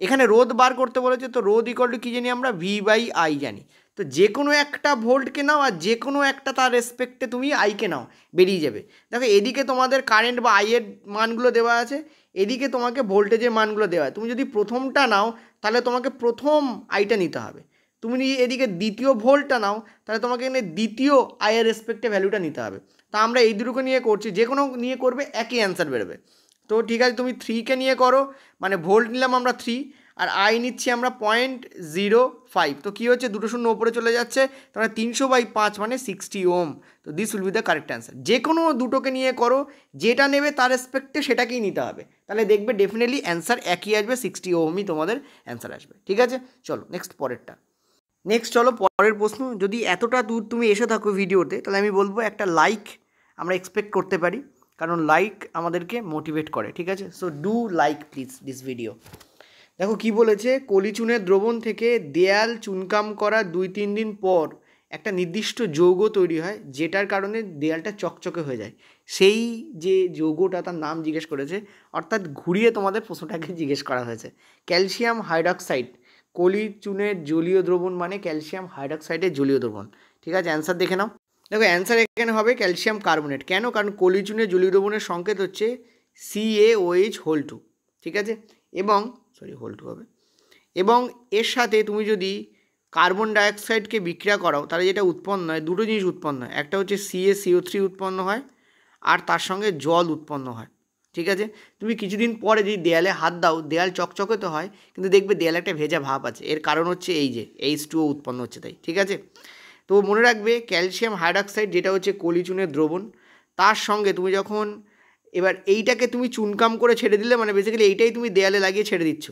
এখানে রোধ বার করতে বলেছে, তো রোধ ইকুয়াল টু কী জানি আমরা? V/I জানি। তো যে কোনো একটা ভোল্টকে নাও আর যে কোনো একটা তার রেসপেক্টে তুমি আইকে নাও, বেরিয়ে যাবে। দেখো এদিকে তোমাদের কারেন্ট বা আইয়ের মানগুলো দেওয়া আছে, এদিকে তোমাকে ভোল্টেজের মানগুলো দেওয়া আছে। তুমি যদি প্রথমটা নাও তাহলে তোমাকে প্রথম আইটা নিতে হবে। তুমি এদিকে দ্বিতীয় ভোল্টটা নাও তাহলে তোমাকে এখানে দ্বিতীয় আইয়ের রেসপেক্টে ভ্যালুটা নিতে হবে। তা আমরা এই দুটোকে নিয়ে করছি, যে কোনো নিয়ে করবে একই অ্যান্সার বেরোবে। তো ঠিক আছে, তুমি 3কে নিয়ে করো, মানে ভোল্ট নিলাম আমরা 3 আর আই নিচ্ছি আমরা 0.05। তো কী হচ্ছে? দুটো শূন্য ওপরে চলে যাচ্ছে, তাহলে 300/5 মানে 60 ওম। তো this will be the correct answer. যে কোনো দুটোকে নিয়ে করো, যেটা নেবে তার রেসপেক্টে সেটাকেই নিতে হবে, তাহলে দেখবে ডেফিনেটলি অ্যান্সার একই আসবে, 60 ওমই তোমাদের অ্যান্সার আসবে। ঠিক আছে, চলো নেক্সট পরেরটা। নেক্সট চলো পরের প্রশ্ন। যদি এতটা দূর তুমি এসে থাকো ভিডিওতে, তাহলে আমি বলবো একটা লাইক আমরা এক্সপেক্ট করতে পারি, কারণ লাইক আমাদেরকে মোটিভেট করে। ঠিক আছে, so do like please this video. দেখো কি বলেছে, কলিচুনের দ্রবণ থেকে দেয়াল চুনকাম করা 2-3 দিন পর একটা নির্দিষ্ট যৌগ তৈরি হয়, যেটার কারণে দেয়ালটা চকচকে হয়ে যায়। সেই যে যৌগটা, তার নাম জিজ্ঞেস করেছে, অর্থাৎ ঘুরিয়ে তোমাদের প্রশ্নটাকে জিজ্ঞেস করা হয়েছে। ক্যালসিয়াম হাইড্রক্সাইড, কলিচুনের জলীয় দ্রবণ মানে ক্যালসিয়াম হাইড্রক্সাইডের জলীয় দ্রবণ। ঠিক আছে, অ্যান্সার দেখে নাও। দেখো অ্যান্সার এখানে হবে ক্যালসিয়াম কার্বনেট। কেন? কারণ কলিচুনের জলীয় দ্রবণের সংকেত হচ্ছে CaOH হোল 2। ঠিক আছে, এবং হোল 2 হবে। এবং এর সাথে তুমি যদি কার্বন ডাইঅক্সাইডকে বিক্রিয়া করাও, তাহলে যেটা উৎপন্ন হয়, দুটো জিনিস উৎপন্ন হয়। একটা হচ্ছে CaCO3 উৎপন্ন হয়, আর তার সঙ্গে জল উৎপন্ন হয়। ঠিক আছে, তুমি কিছুদিন পরে যদি দেয়ালে হাত দাও, দেয়াল চকচকে তো হয়, কিন্তু দেখবে দেয়ালে একটা ভেজা ভাব আছে। এর কারণ হচ্ছে এই যে H2O উৎপন্ন হচ্ছে তাই। ঠিক আছে, তো মনে রাখবে ক্যালসিয়াম হাইড্রক্সাইড যেটা হচ্ছে কলিচুনের দ্রবণ, তার সঙ্গে তুমি যখন এবার এইটাকে তুমি চুনকাম করে ছেড়ে দিলে, মানে বেসিক্যালি এইটাই তুমি দেয়ালে লাগিয়ে ছেড়ে দিচ্ছ।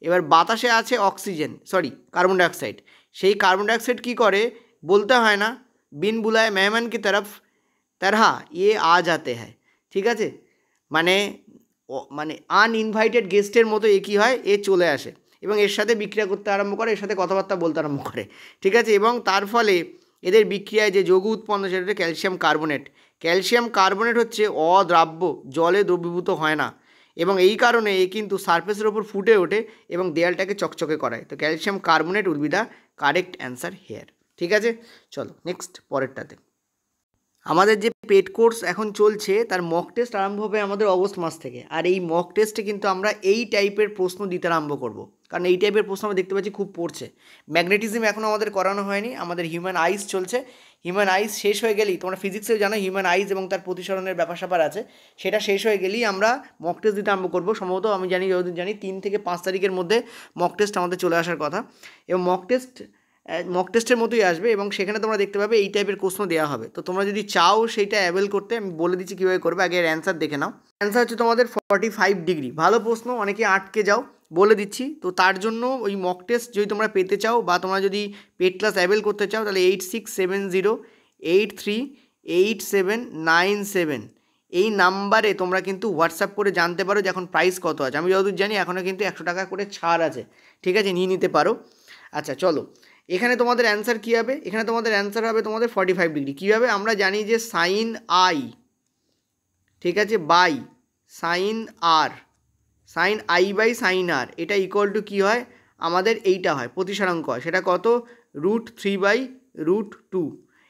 এবার বাতাসে আছে অক্সিজেন, কার্বন ডাইঅক্সাইড। সেই কার্বন ডাইঅক্সাইড কী করে বলতে হয় না, বিন বুলায় মেহমান কি তরফ तरह ये आ जाते हैं। ঠিক আছে, মানে মানে আনইনভাইটেড গেস্টের মতো এ কী হয়, এ চলে আসে এবং এর সাথে বিক্রিয়া করতে আরম্ভ করে, এর সাথে কথাবার্তা বলতে আরম্ভ করে। ঠিক আছে, এবং তার ফলে এদের বিক্রিয়ায় যে যৌগ উৎপন্ন সেটা হচ্ছে ক্যালসিয়াম কার্বনেট। ক্যালসিয়াম কার্বনেট হচ্ছে অদ্রাব্য, জলে দ্রবীভূত হয় না, এবং এই কারণে এ কিন্তু সারফেসের ওপর ফুটে ওঠে এবং দেয়ালটাকে চকচকে করায়। তো calcium carbonate will be the correct answer here. ঠিক আছে, চলো নেক্সট পরেরটাতে। আমাদের যে পেড কোর্স এখন চলছে তার মক টেস্ট আরম্ভ হবে আমাদের অগস্ট মাস থেকে। আর এই মক টেস্টে কিন্তু আমরা এই টাইপের প্রশ্ন দিতে আরম্ভ করব, কারণ এই টাইপের প্রশ্ন আমরা দেখতে পাচ্ছি খুব পড়ছে। ম্যাগনেটিজম এখনও আমাদের করানো হয়নি, আমাদের হিউম্যান আইস চলছে। হিউম্যান আইস শেষ হয়ে গেলেই, তোমরা ফিজিক্সেও জানো হিউম্যান আইস এবং তার প্রতিসরণের ব্যাপার স্যাপার আছে, সেটা শেষ হয়ে গেলেই আমরা মক টেস্ট দিতে আরম্ভ করবো। সম্ভবত আমি যতদিন জানি 3 থেকে 5 তারিখের মধ্যে মক টেস্ট আমাদের চলে আসার কথা, এবং মক টেস্টের মতোই আসবে এবং সেখানে তোমরা দেখতে পাবে এই টাইপের প্রশ্ন দেওয়া হবে। তো তোমরা যদি চাও সেইটা অ্যাভেল করতে, আমি বলে দিচ্ছি কীভাবে করবে। আগে এর অ্যান্সার দেখে নাও। অ্যান্সার হচ্ছে তোমাদের 45 ডিগ্রি। ভালো প্রশ্ন, অনেকে আটকে যাও, বলে দিচ্ছি। তো তার জন্য ওই মক টেস্ট যদি তোমরা পেতে চাও বা তোমরা যদি পেড ক্লাস অ্যাভেল করতে চাও, তাহলে 8670838797 এই নাম্বারে তোমরা কিন্তু হোয়াটসঅ্যাপ করে জানতে পারো যে এখন প্রাইস কত আছে। আমি যতদূর জানি এখনও কিন্তু 100 টাকা করে ছাড় আছে। ঠিক আছে, নিয়ে নিতে পারো। আচ্ছা চলো, এখানে তোমাদের অ্যান্সার কী হবে? এখানে তোমাদের অ্যান্সার হবে তোমাদের 45 ডিগ্রি। কীভাবে? আমরা জানি যে সাইন আই, ঠিক আছে, by sine R, sine I by sine R, এটা ইকুয়াল টু কী হয় আমাদের? এইটা হয় প্রতিসারাঙ্ক হয়। সেটা কত? √3/√2।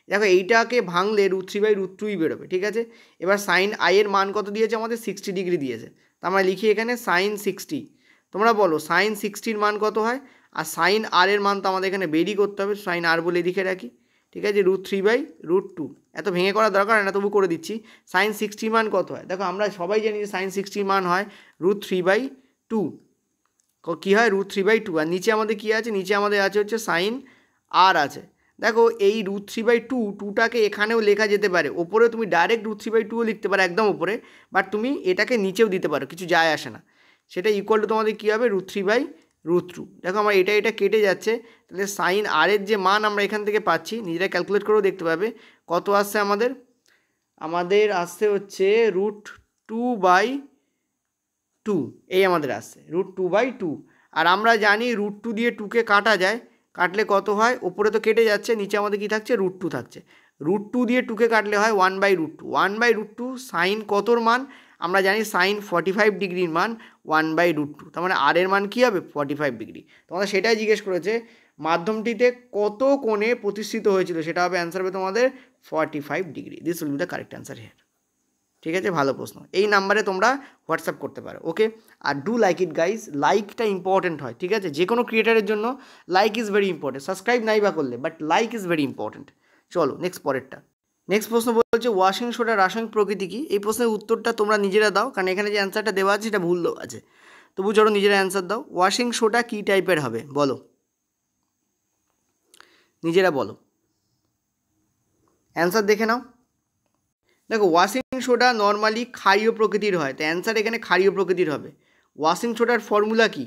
দেখো এইটাকে ভাঙলে √3/√2ই বেরোবে। ঠিক আছে, এবার সাইন আইয়ের মান কত দিয়েছে আমাদের? 60 ডিগ্রি দিয়েছে। তো আমরা লিখি এখানে সাইন 60। তোমরা বলো সাইন 60-র মান কত হয়? আর সাইন আর এর মান তো আমাদের এখানে বেরই করতে হবে, সাইন আর বলে লিখে রাখি। ঠিক আছে, √3/√2। এত ভেঙে করা দরকার না, তবু করে দিচ্ছি। সাইন 60 মান কত হয়? দেখো আমরা সবাই জানি যে সাইন 60 মান হয় √3/2। কী হয়? √3/2। আর নিচে আমাদের কী আছে? নিচে আমাদের আছে হচ্ছে সাইন আর আছে। দেখো এই √3/2টাকে এখানেও লেখা যেতে পারে, ওপরে তুমি ডাইরেক্ট √3/2ও লিখতে পারো একদম ওপরে, বাট তুমি এটাকে নিচেও দিতে পারো, কিছু যায় আসে না। সেটা ইকুয়াল টু তোমাদের কী হবে? √3/√2। দেখো আমার এটা কেটে যাচ্ছে, তাহলে সাইন আর এর যে মান আমরা এখান থেকে পাচ্ছি, নিজেরা ক্যালকুলেট করেও দেখতে পাবে কত আসছে আমাদের আসছে হচ্ছে √2/2। এই আমাদের আসছে √2/2। আর আমরা জানি √2 দিয়ে 2কে কাটা যায়, কাটলে কত হয়? ওপরে তো কেটে যাচ্ছে, নিচে আমাদের কী থাকছে? √2 থাকছে। √2 দিয়ে 2কে কাটলে হয় 1/√2। 1/√2 সাইন কতর মান? আমরা জানি সাইন 45 ডিগ্রির মান 1/√2। তার মানে আর এর মান কী হবে? 45 ডিগ্রি। তোমাদের সেটাই জিজ্ঞেস করেছে মাধ্যমটিতে কত কোণে প্রতিষ্ঠিত হয়েছিল, সেটা হবে অ্যান্সার হবে তোমাদের 45 degree. This will be the correct answer here. ঠিক আছে, ভালো প্রশ্ন। এই নাম্বারে তোমরা হোয়াটসঅ্যাপ করতে পারো। ওকে, আর ডু লাইক ইট গাইজ, লাইকটা ইম্পর্টেন্ট হয়। ঠিক আছে, যে কোনো ক্রিয়েটারের জন্য like is very important. Subscribe নাই বা করলে, but like is very important. চলো নেক্সট পরেরটা। নেক্সট প্রশ্ন বলছে ওয়াশিং সোডার রাসায়নিক প্রকৃতি কী? এই প্রশ্নের উত্তরটা তোমরা নিজেরা দাও, কারণ এখানে যে অ্যান্সারটা দেওয়া আছে সেটা ভুল দেওয়া আছে। তবু চলো নিজেরা অ্যান্সার দাও। ওয়াশিং সোডা কী টাইপের হবে বলো, নিজেরা বলো, অ্যান্সার দেখে নাও। দেখো ওয়াশিং সোডা নর্মালি ক্ষারীয় প্রকৃতির হয়, তো অ্যান্সার এখানে ক্ষারীয় প্রকৃতির হবে। ওয়াশিং সোডার ফর্মুলা কি?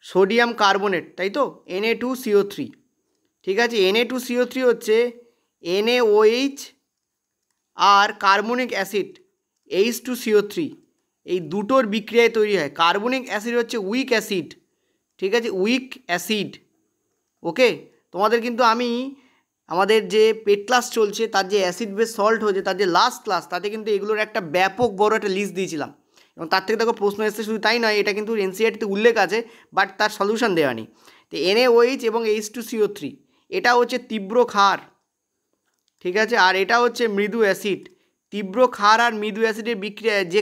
সোডিয়াম কার্বনেট, তাই তো, Na2CO3। ঠিক আছে, Na2CO3 হচ্ছে NaOH আর কার্বনিক অ্যাসিড H2CO3, এই দুটোর বিক্রিয়ায় তৈরি হয়। কার্বনিক অ্যাসিড হচ্ছে উইক অ্যাসিড। ঠিক আছে, উইক অ্যাসিড। ওকে, তোমাদের কিন্তু আমি আমাদের যে পেড ক্লাস চলছে তার যে অ্যাসিড বেস সল্ট হয়েছে, তার যে লাস্ট ক্লাস, তাতে কিন্তু এগুলোর একটা ব্যাপক বড় একটা লিস্ট দিয়েছিলাম, এবং তার থেকে দেখো প্রশ্ন এসেছে। শুধু তাই নয়, এটা কিন্তু এনসিইআরটিতে উল্লেখ আছে, বাট তার সলিউশন দেওয়া নেই। তো NaOH এবং H2CO3 এটা হচ্ছে তীব্র ক্ষার। ঠিক আছে, আর এটা হচ্ছে মৃদু অ্যাসিড। তীব্র ক্ষার আর মৃদু অ্যাসিডের বিক্রিয়ায় যে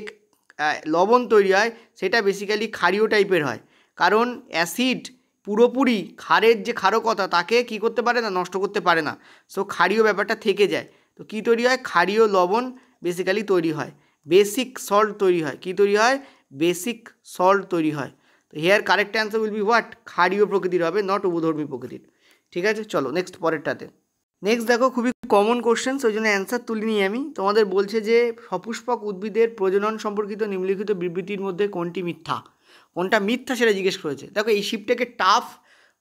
লবণ তৈরি হয় সেটা বেসিক্যালি ক্ষারীয় টাইপের হয়, কারণ অ্যাসিড পুরোপুরি ক্ষারের যে ক্ষারকতা তাকে কী করতে পারে না? নষ্ট করতে পারে না। সো ক্ষারীয় ব্যাপারটা থেকে যায়। তো কী তৈরি হয়? ক্ষারীয় লবণ বেসিক্যালি তৈরি হয়, বেসিক সল্ট তৈরি হয়। কী তৈরি হয়? বেসিক সল্ট তৈরি হয়। তো here correct answer will be what? ক্ষারীয় প্রকৃতির হবে, নট উভধর্মী প্রকৃতির। ঠিক আছে, চলো নেক্সট পরেরটাতে। নেক্সট দেখো, খুবই কমন কোশ্চেন, ওই জন্য অ্যান্সার তুলিনি আমি। তোমাদের বলছে যে সপুষ্পক উদ্ভিদের প্রজনন সম্পর্কিত নিম্নলিখিত বিবৃতির মধ্যে কোনটি মিথ্যা? কোনটা মিথ্যা সেটা জিজ্ঞেস করেছে। দেখো এই শিফটটাকে টাফ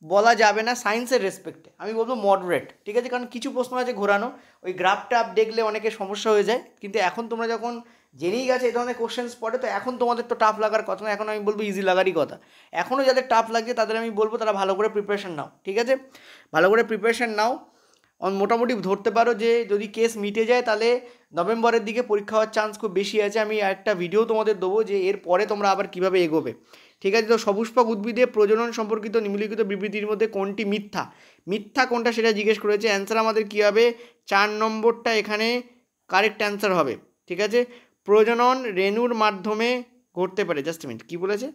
বলা যাবে না সায়েন্সের রেসপেক্টে, আমি বলবো মডারেট। ঠিক আছে, কারণ কিছু প্রশ্ন আছে ঘোরানো, ওই গ্রাফ টাফ দেখলে অনেকের সমস্যা হয়ে যায়। কিন্তু এখন তোমরা যখন জেনেই গেছে এই ধরনের কোশ্চেন্স পড়ে, তো এখন তোমাদের তো টাফ লাগার কথা না, এখন আমি বলবো ইজি লাগারই কথা। এখনও যাদের টাফ লাগছে তাদের আমি বলবো তারা ভালো করে প্রিপারেশান নাও। ঠিক আছে, ভালো করে প্রিপারেশান নাও। মোটামুটি ধরতে পারো যে যদি কেস মিটে যায় তাহলে নভেম্বরের দিকে পরীক্ষা হওয়ার চান্স খুব বেশি আছে। আমি একটা ভিডিও তোমাদের দেবো যে এর পরে তোমরা আবার কীভাবে এগোবে। ঠিক আছে, তো সপুষ্পক উদ্ভিদে প্রজনন সম্পর্কিত নিম্নলিখিত বিবৃতির মধ্যে কোনটি মিথ্যা? মিথ্যা কোনটা সেটা জিজ্ঞেস করেছে। অ্যান্সার আমাদের কী হবে? 4 নম্বরটা এখানে কারেক্ট অ্যান্সার হবে। ঠিক আছে, প্রজনন রেণুর মাধ্যমে ঘটতে পারে। জাস্ট মিনিট, কী বলেছে?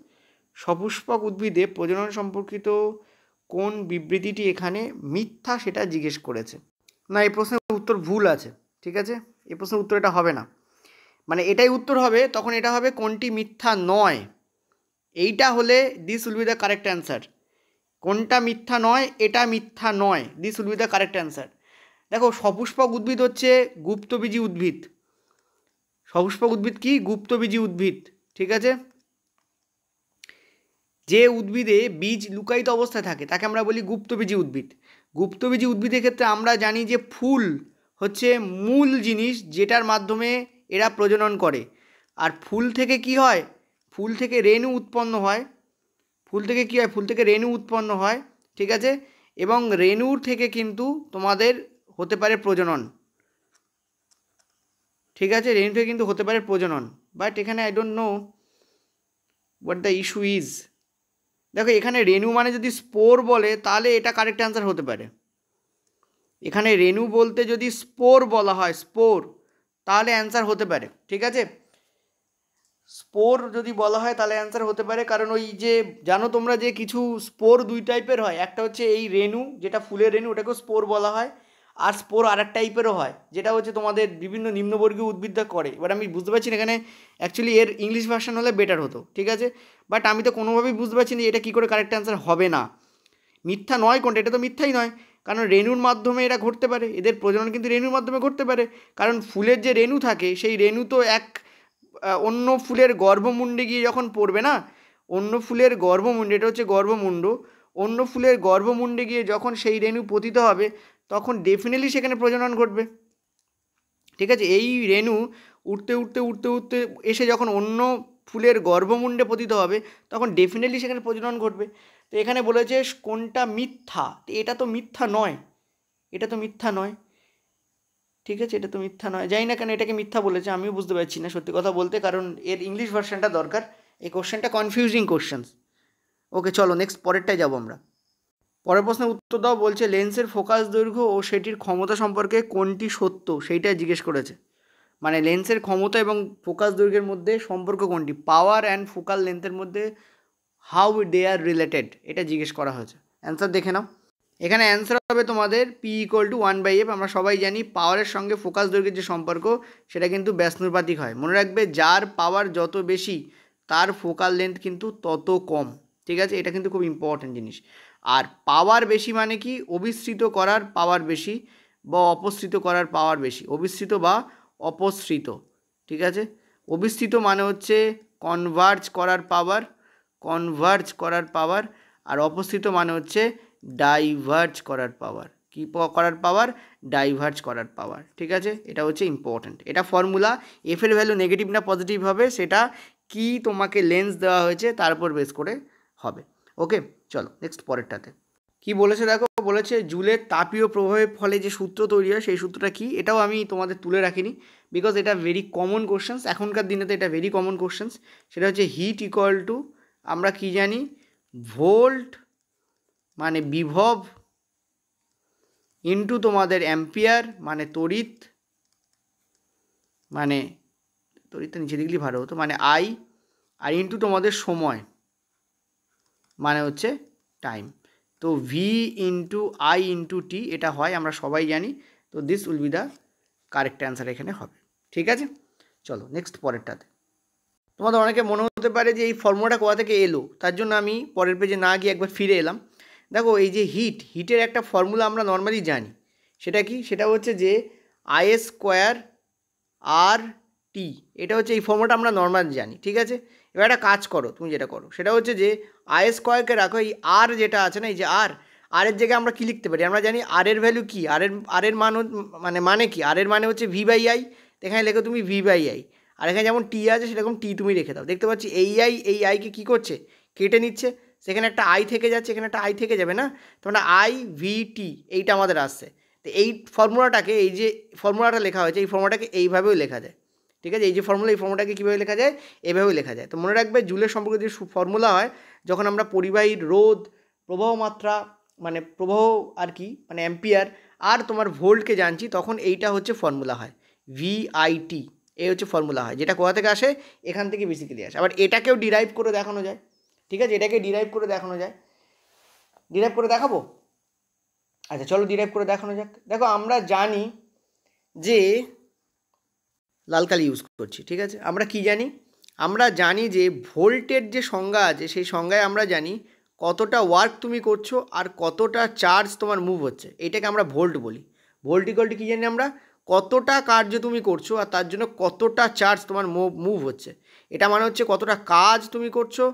সপুষ্পক উদ্ভিদে প্রজনন সম্পর্কিত কোন বিবৃতিটি এখানে মিথ্যা সেটা জিজ্ঞেস করেছে। না, এই প্রশ্নের উত্তর ভুল আছে। ঠিক আছে, এই প্রশ্নের উত্তর এটা হবে না, মানে এটাই উত্তর হবে, তখন এটা হবে কোনটি মিথ্যা নয়। এইটা হলে this will be the correct answer. কোনটা মিথ্যা নয়? এটা মিথ্যা নয়, this will be the correct answer. দেখো সপুষ্পক উদ্ভিদ হচ্ছে গুপ্তবীজী উদ্ভিদ। সপুষ্পক উদ্ভিদ কি? গুপ্তবীজী উদ্ভিদ। ঠিক আছে, যে উদ্ভিদে বীজ লুকায়িত অবস্থায় থাকে তাকে আমরা বলি গুপ্তবীজী উদ্ভিদ। গুপ্তবীজী উদ্ভিদের ক্ষেত্রে আমরা জানি যে ফুল হচ্ছে মূল জিনিস যেটার মাধ্যমে এরা প্রজনন করে। আর ফুল থেকে কি হয়? ফুল থেকে রেণু উৎপন্ন হয়। ফুল থেকে কি হয়? ফুল থেকে রেণু উৎপন্ন হয়। ঠিক আছে, এবং রেণুর থেকে কিন্তু তোমাদের হতে পারে প্রজনন। ঠিক আছে, রেণু থেকে কিন্তু হতে পারে প্রজনন, বাট এখানে I don't know what the issue is. দেখো এখানে রেণু মানে যদি স্পোর বলে তাহলে এটা কারেক্ট অ্যান্সার হতে পারে। এখানে রেণু বলতে যদি স্পোর বলা হয়, স্পোর, তাহলে অ্যান্সার হতে পারে। ঠিক আছে, স্পোর যদি বলা হয় তাহলে অ্যান্সার হতে পারে, কারণ ওই যে জানো তোমরা যে কিছু স্পোর দুই টাইপের হয়। একটা হচ্ছে এই রেণু, যেটা ফুলের রেণু, ওটাকেও স্পোর বলা হয়। আর স্পোর আর এক টাইপেরও হয়, যেটা হচ্ছে তোমাদের বিভিন্ন নিম্নবর্গীয় উদ্ভিদটা করে। এবার আমি বুঝতে পারছি না এখানে অ্যাকচুয়ালি এর ইংলিশ ভার্সন হলে বেটার হতো। ঠিক আছে, বাট আমি তো কোনোভাবেই বুঝতে পারছি না এটা কী করে কারেক্ট অ্যান্সার হবে না। মিথ্যা নয় কোনটা? এটা তো মিথ্যাই নয়, কারণ রেণুর মাধ্যমে এরা ঘটতে পারে, এদের প্রজনন কিন্তু রেণুর মাধ্যমে ঘটতে পারে। কারণ ফুলের যে রেণু থাকে সেই রেণু তো অন্য ফুলের গর্ভমুণ্ডে গিয়ে যখন পড়বে না, অন্য ফুলের গর্ভমুণ্ডে, এটা হচ্ছে গর্ভমুণ্ড, অন্য ফুলের গর্ভমুণ্ডে গিয়ে যখন সেই রেণু পতিত হবে তখন ডেফিনেটলি সেখানে প্রজনন ঘটবে। ঠিক আছে, এই রেণু উঠতে উঠতে উঠতে উঠতে এসে যখন অন্য ফুলের গর্ভমুণ্ডে পতিত হবে তখন ডেফিনেটলি সেখানে প্রজনন ঘটবে। তো এখানে বলেছে কোনটা মিথ্যা, তো এটা তো মিথ্যা নয়, এটা তো মিথ্যা নয়। ঠিক আছে, এটা তো মিথ্যা নয়। জানি না কেন এটাকে মিথ্যা বলেছে, আমিও বুঝতে পারছি না সত্যি কথা বলতে, কারণ এর ইংলিশ ভার্সনটা দরকার। এই কোশ্চেনটা কনফিউজিং কোশ্চেন। ওকে চলো নেক্সট পরেরটায় যাবো আমরা। পরের প্রশ্নের উত্তর দাও। বলছে লেন্সের ফোকাস দৈর্ঘ্য ও সেটির ক্ষমতা সম্পর্কে কোনটি সত্য সেইটা জিজ্ঞেস করেছে। মানে লেন্সের ক্ষমতা এবং ফোকাস দৈর্ঘ্যের মধ্যে সম্পর্ক কোনটি? পাওয়ার অ্যান্ড ফোকাল লেন্থের মধ্যে হাউ দে আর রিলেটেড, এটা জিজ্ঞেস করা হয়েছে। অ্যান্সার দেখে নাও। এখানে অ্যান্সার হবে তোমাদের P=1/f। আমরা সবাই জানি পাওয়ারের সঙ্গে ফোকাস দৈর্ঘ্যের যে সম্পর্ক সেটা কিন্তু ব্যাসনুপাতিক হয়। মনে রাখবে যার পাওয়ার যত বেশি তার ফোকাল লেন্থ কিন্তু তত কম। ঠিক আছে, এটা কিন্তু খুব ইম্পর্ট্যান্ট জিনিস। আর পাওয়ার বেশি মানে কি? অবিস্তৃত করার পাওয়ার বেশি বা অপসৃত করার পাওয়ার বেশি। অবিস্তৃত বা অপসৃত। ঠিক আছে, অবিস্তৃত মানে হচ্ছে কনভার্জ করার পাওয়ার, কনভার্জ করার পাওয়ার। আর অপসৃত মানে হচ্ছে ডাইভার্জ করার পাওয়ার। কী করার পাওয়ার? ডাইভার্জ করার পাওয়ার। ঠিক আছে, এটা হচ্ছে ইম্পর্ট্যান্ট। এটা ফর্মুলা। এফের ভ্যালু নেগেটিভ না পজিটিভ হবে সেটা কি তোমাকে লেন্স দেওয়া হয়েছে তার উপর বেস করে হবে। ওকে চলো নেক্সট পরেরটাতে কি বলেছে দেখো। বলেছে জুলের তাপীয় প্রভাবের ফলে যে সূত্র তৈরি হয় সেই সূত্রটা কি? এটাও আমি তোমাদের তুলে রাখিনি বিকজ এটা ভেরি কমন কোশ্চেন্স। এখনকার দিনে তো এটা ভেরি কমন কোশ্চেন্স। সেটা হচ্ছে হিট ইকুয়াল টু, আমরা কি জানি, ভোল্ট মানে বিভব ইন্টু তোমাদের অ্যাম্পিয়ার মানে তড়িৎ, মানে তড়িৎটা নিচে দিকলেই ভালো হতো, মানে আই, আর ইন্টু তোমাদের সময় মানে হচ্ছে টাইম। তো V into I into T এটা হয়, আমরা সবাই জানি। তো this will be the correct answer এখানে হবে। ঠিক আছে, চলো নেক্সট পরেরটাতে। তোমাদের অনেকে মনে হতে পারে যে এই ফর্মুলাটা কোথা থেকে এলো, তার জন্য আমি পরের পেজে না গিয়ে একবার ফিরে এলাম। দেখো এই যে হিটের একটা ফর্মুলা আমরা নর্মালি জানি, সেটা কি, সেটা হচ্ছে যে আই স্কোয়ার আর টি, এটা হচ্ছে এই ফর্মুলাটা আমরা নর্মালি জানি। ঠিক আছে, এবার একটা কাজ করো, তুমি যেটা করো সেটা হচ্ছে যে আই স্কোয়ারকে রাখো, এই আর যেটা আছে না, এই যে আর এর জায়গায় আমরা কী লিখতে পারি, আমরা জানি আর এর ভ্যালু কী, আর এর মান মানে কি, আর এর মানে হচ্ছে ভি বাই আই, এখানে লেখো তুমি ভি বাই আই, আর এখানে যেমন টি আছে সেরকম টি তুমি রেখে দাও। দেখতে পাচ্ছি এই আইকে কী করছে, কেটে নিচ্ছে, সেখানে একটা আই থেকে যাচ্ছে, এখানে একটা আই থেকে যাবে না, তো মানে আই ভি টি এইটা আমাদের আসছে। তো এই ফর্মুলাটাকে, এই যে ফর্মুলাটা লেখা হয়েছে, এই ফর্মুলাটাকে এইভাবেও লেখা যায়। ঠিক আছে, এই যে ফর্মুলা, এই ফর্মুলাটাকে কীভাবে লেখা যায়, এভাবেও লেখা যায়। তো মনে রাখবে জুলের সম্পর্কে যে ফর্মুলা হয়, যখন আমরা পরিবাহীর রোধ, প্রবাহ মাত্রা মানে প্রবাহ আর কি মানে অ্যাম্পিয়ার আর তোমার ভোল্টকে জানছি, তখন এইটা হচ্ছে ফর্মুলা হয়, ভিআইটি, এই হচ্ছে ফর্মুলা হয়, যেটা কোথা থেকে আসে, এখান থেকে বেসিক্যালি আসে। আবার এটাকেও ডিরাইভ করে দেখানো যায়। ঠিক আছে, এটাকে ডিরাইভ করে দেখানো যায়, ডিরাইভ করে দেখাবো। আচ্ছা চলো ডিরাইভ করে দেখানো যাক। দেখো আমরা জানি যে লাল কালি ইউজ করছি। ঠিক আছে, আমরা কি জানি, আমরা জানি যে ভোল্টের যে সংজ্ঞা আছে, সেই সংজ্ঞায় আমরা জানি কতটা ওয়ার্ক তুমি করছো আর কতটা চার্জ তোমার মুভ হচ্ছে, এটাকে আমরা ভোল্ট বলি। ভোল্ট ইকুয়ালটি কী জানি আমরা, কতটা কার্য তুমি করছো আর তার জন্য কতটা চার্জ তোমার মুভ হচ্ছে, এটা মানে হচ্ছে কতটা কাজ তুমি করছো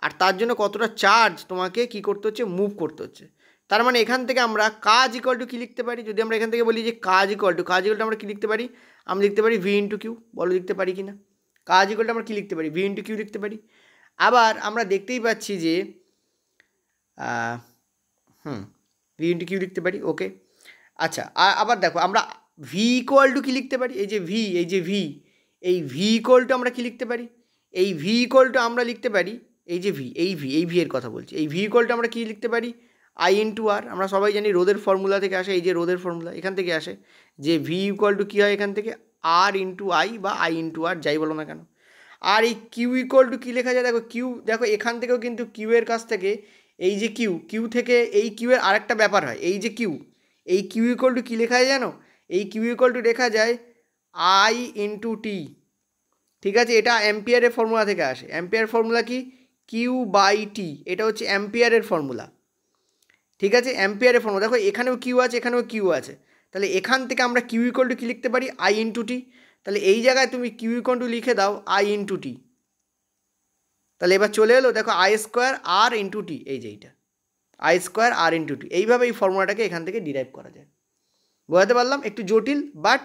আর তার জন্য কতটা চার্জ তোমাকে কি করতে হচ্ছে, মুভ করতে হচ্ছে। তার মানে এখান থেকে আমরা কাজ ইকুয়াল টু কী লিখতে পারি, যদি আমরা এখান থেকে বলি যে কাজ ইকুয়াল টু আমরা কী লিখতে পারি, আমরা লিখতে পারি ভি ইন্টু কিউ। বলো লিখতে পারি কি না, কাজ ইকুয়াল টু আমরা কী লিখতে পারি, ভি ইন্টু কিউ লিখতে পারি। আবার আমরা দেখতেই পাচ্ছি যে ভি ইন্টু কিউ লিখতে পারি। ওকে, আচ্ছা আবার দেখো আমরা ভি ইকুয়াল টু কী লিখতে পারি, এই যে ভি, এই ভি ইকুয়াল টু আমরা কী লিখতে পারি, এই ভি ইকুয়াল টু আমরা লিখতে পারি, এই যে ভি, এই ভি এর কথা বলছি, এই ভি ইকুয়াল টু আমরা কী লিখতে পারি, আই ইন্টু আর। আমরা সবাই জানি রোদের ফর্মুলা থেকে আসে, এই যে রোদের ফর্মুলা এখান থেকে আসে, যে ভি ইকুয়াল টু কী হয় এখান থেকে, আর ইন্টু আই বা আই ইন্টু আর, যাই বলো না কেন। আর এই কিউ ইকুয়াল টু কী লেখা যায়, দেখো কিউ, দেখো এখান থেকেও কিন্তু কিউ এর কাছ থেকে, এই যে কিউ থেকে এই কিউ এর আরেকটা ব্যাপার হয়, এই যে কিউ, এই কিউ ইকুয়াল টু কী লেখা যায় জানো, এই কিউ ইকুয়াল টু লেখা যায় আই ইন্টু টি। ঠিক আছে, এটা অ্যাম্পিয়ারের ফর্মুলা থেকে আসে। অ্যাম্পিয়ার ফর্মুলা কি, কিউ বাই টি, এটা হচ্ছে অ্যাম্পিয়ারের ফর্মুলা। ঠিক আছে, অ্যাম্পিয়ারের ফর্মুলা, দেখো এখানেও কিউ আছে, এখানেও কিউ আছে, তাহলে এখান থেকে আমরা কিউ ইকুয়াল টু কী লিখতে পারি, আই ইন্টু টি। তাহলে এই জায়গায় তুমি কিউ ইকুয়াল টু লিখে দাও আই ইন্টু টি। তাহলে এবার চলে এলো, দেখো I square R into T, এই যে এইটা I square R into T, এইভাবে এই ফর্মুলাটাকে এখান থেকে ডিরাইভ করা যায়। বোঝাতে পারলাম, একটু জটিল, বাট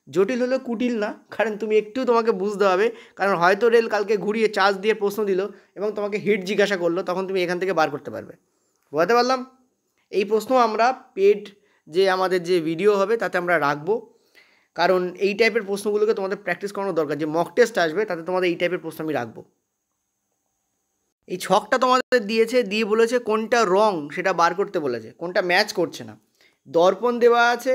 জটিল হলেও কুটিল না, কারণ তুমি একটু তোমাকে বুঝতে হবে, কারণ হয়তো রেল কালকে ঘুরিয়ে চার্জ দিয়ে প্রশ্ন দিল এবং তোমাকে হিট জিজ্ঞাসা করলো, তখন তুমি এখান থেকে বার করতে পারবে। বোঝাতে পারলাম, এই প্রশ্ন আমরা পেড যে আমাদের যে ভিডিও হবে তাতে আমরা রাখবো, কারণ এই টাইপের প্রশ্নগুলোকে তোমাদের প্র্যাকটিস করানো দরকার। যে মক টেস্ট আসবে তাতে তোমাদের এই টাইপের প্রশ্ন আমি রাখবো। এই ছকটা তোমাদের দিয়েছে, দিয়ে বলেছে কোনটা রং সেটা বার করতে বলেছে, কোনটা ম্যাচ করছে না। দর্পণ দেওয়া আছে,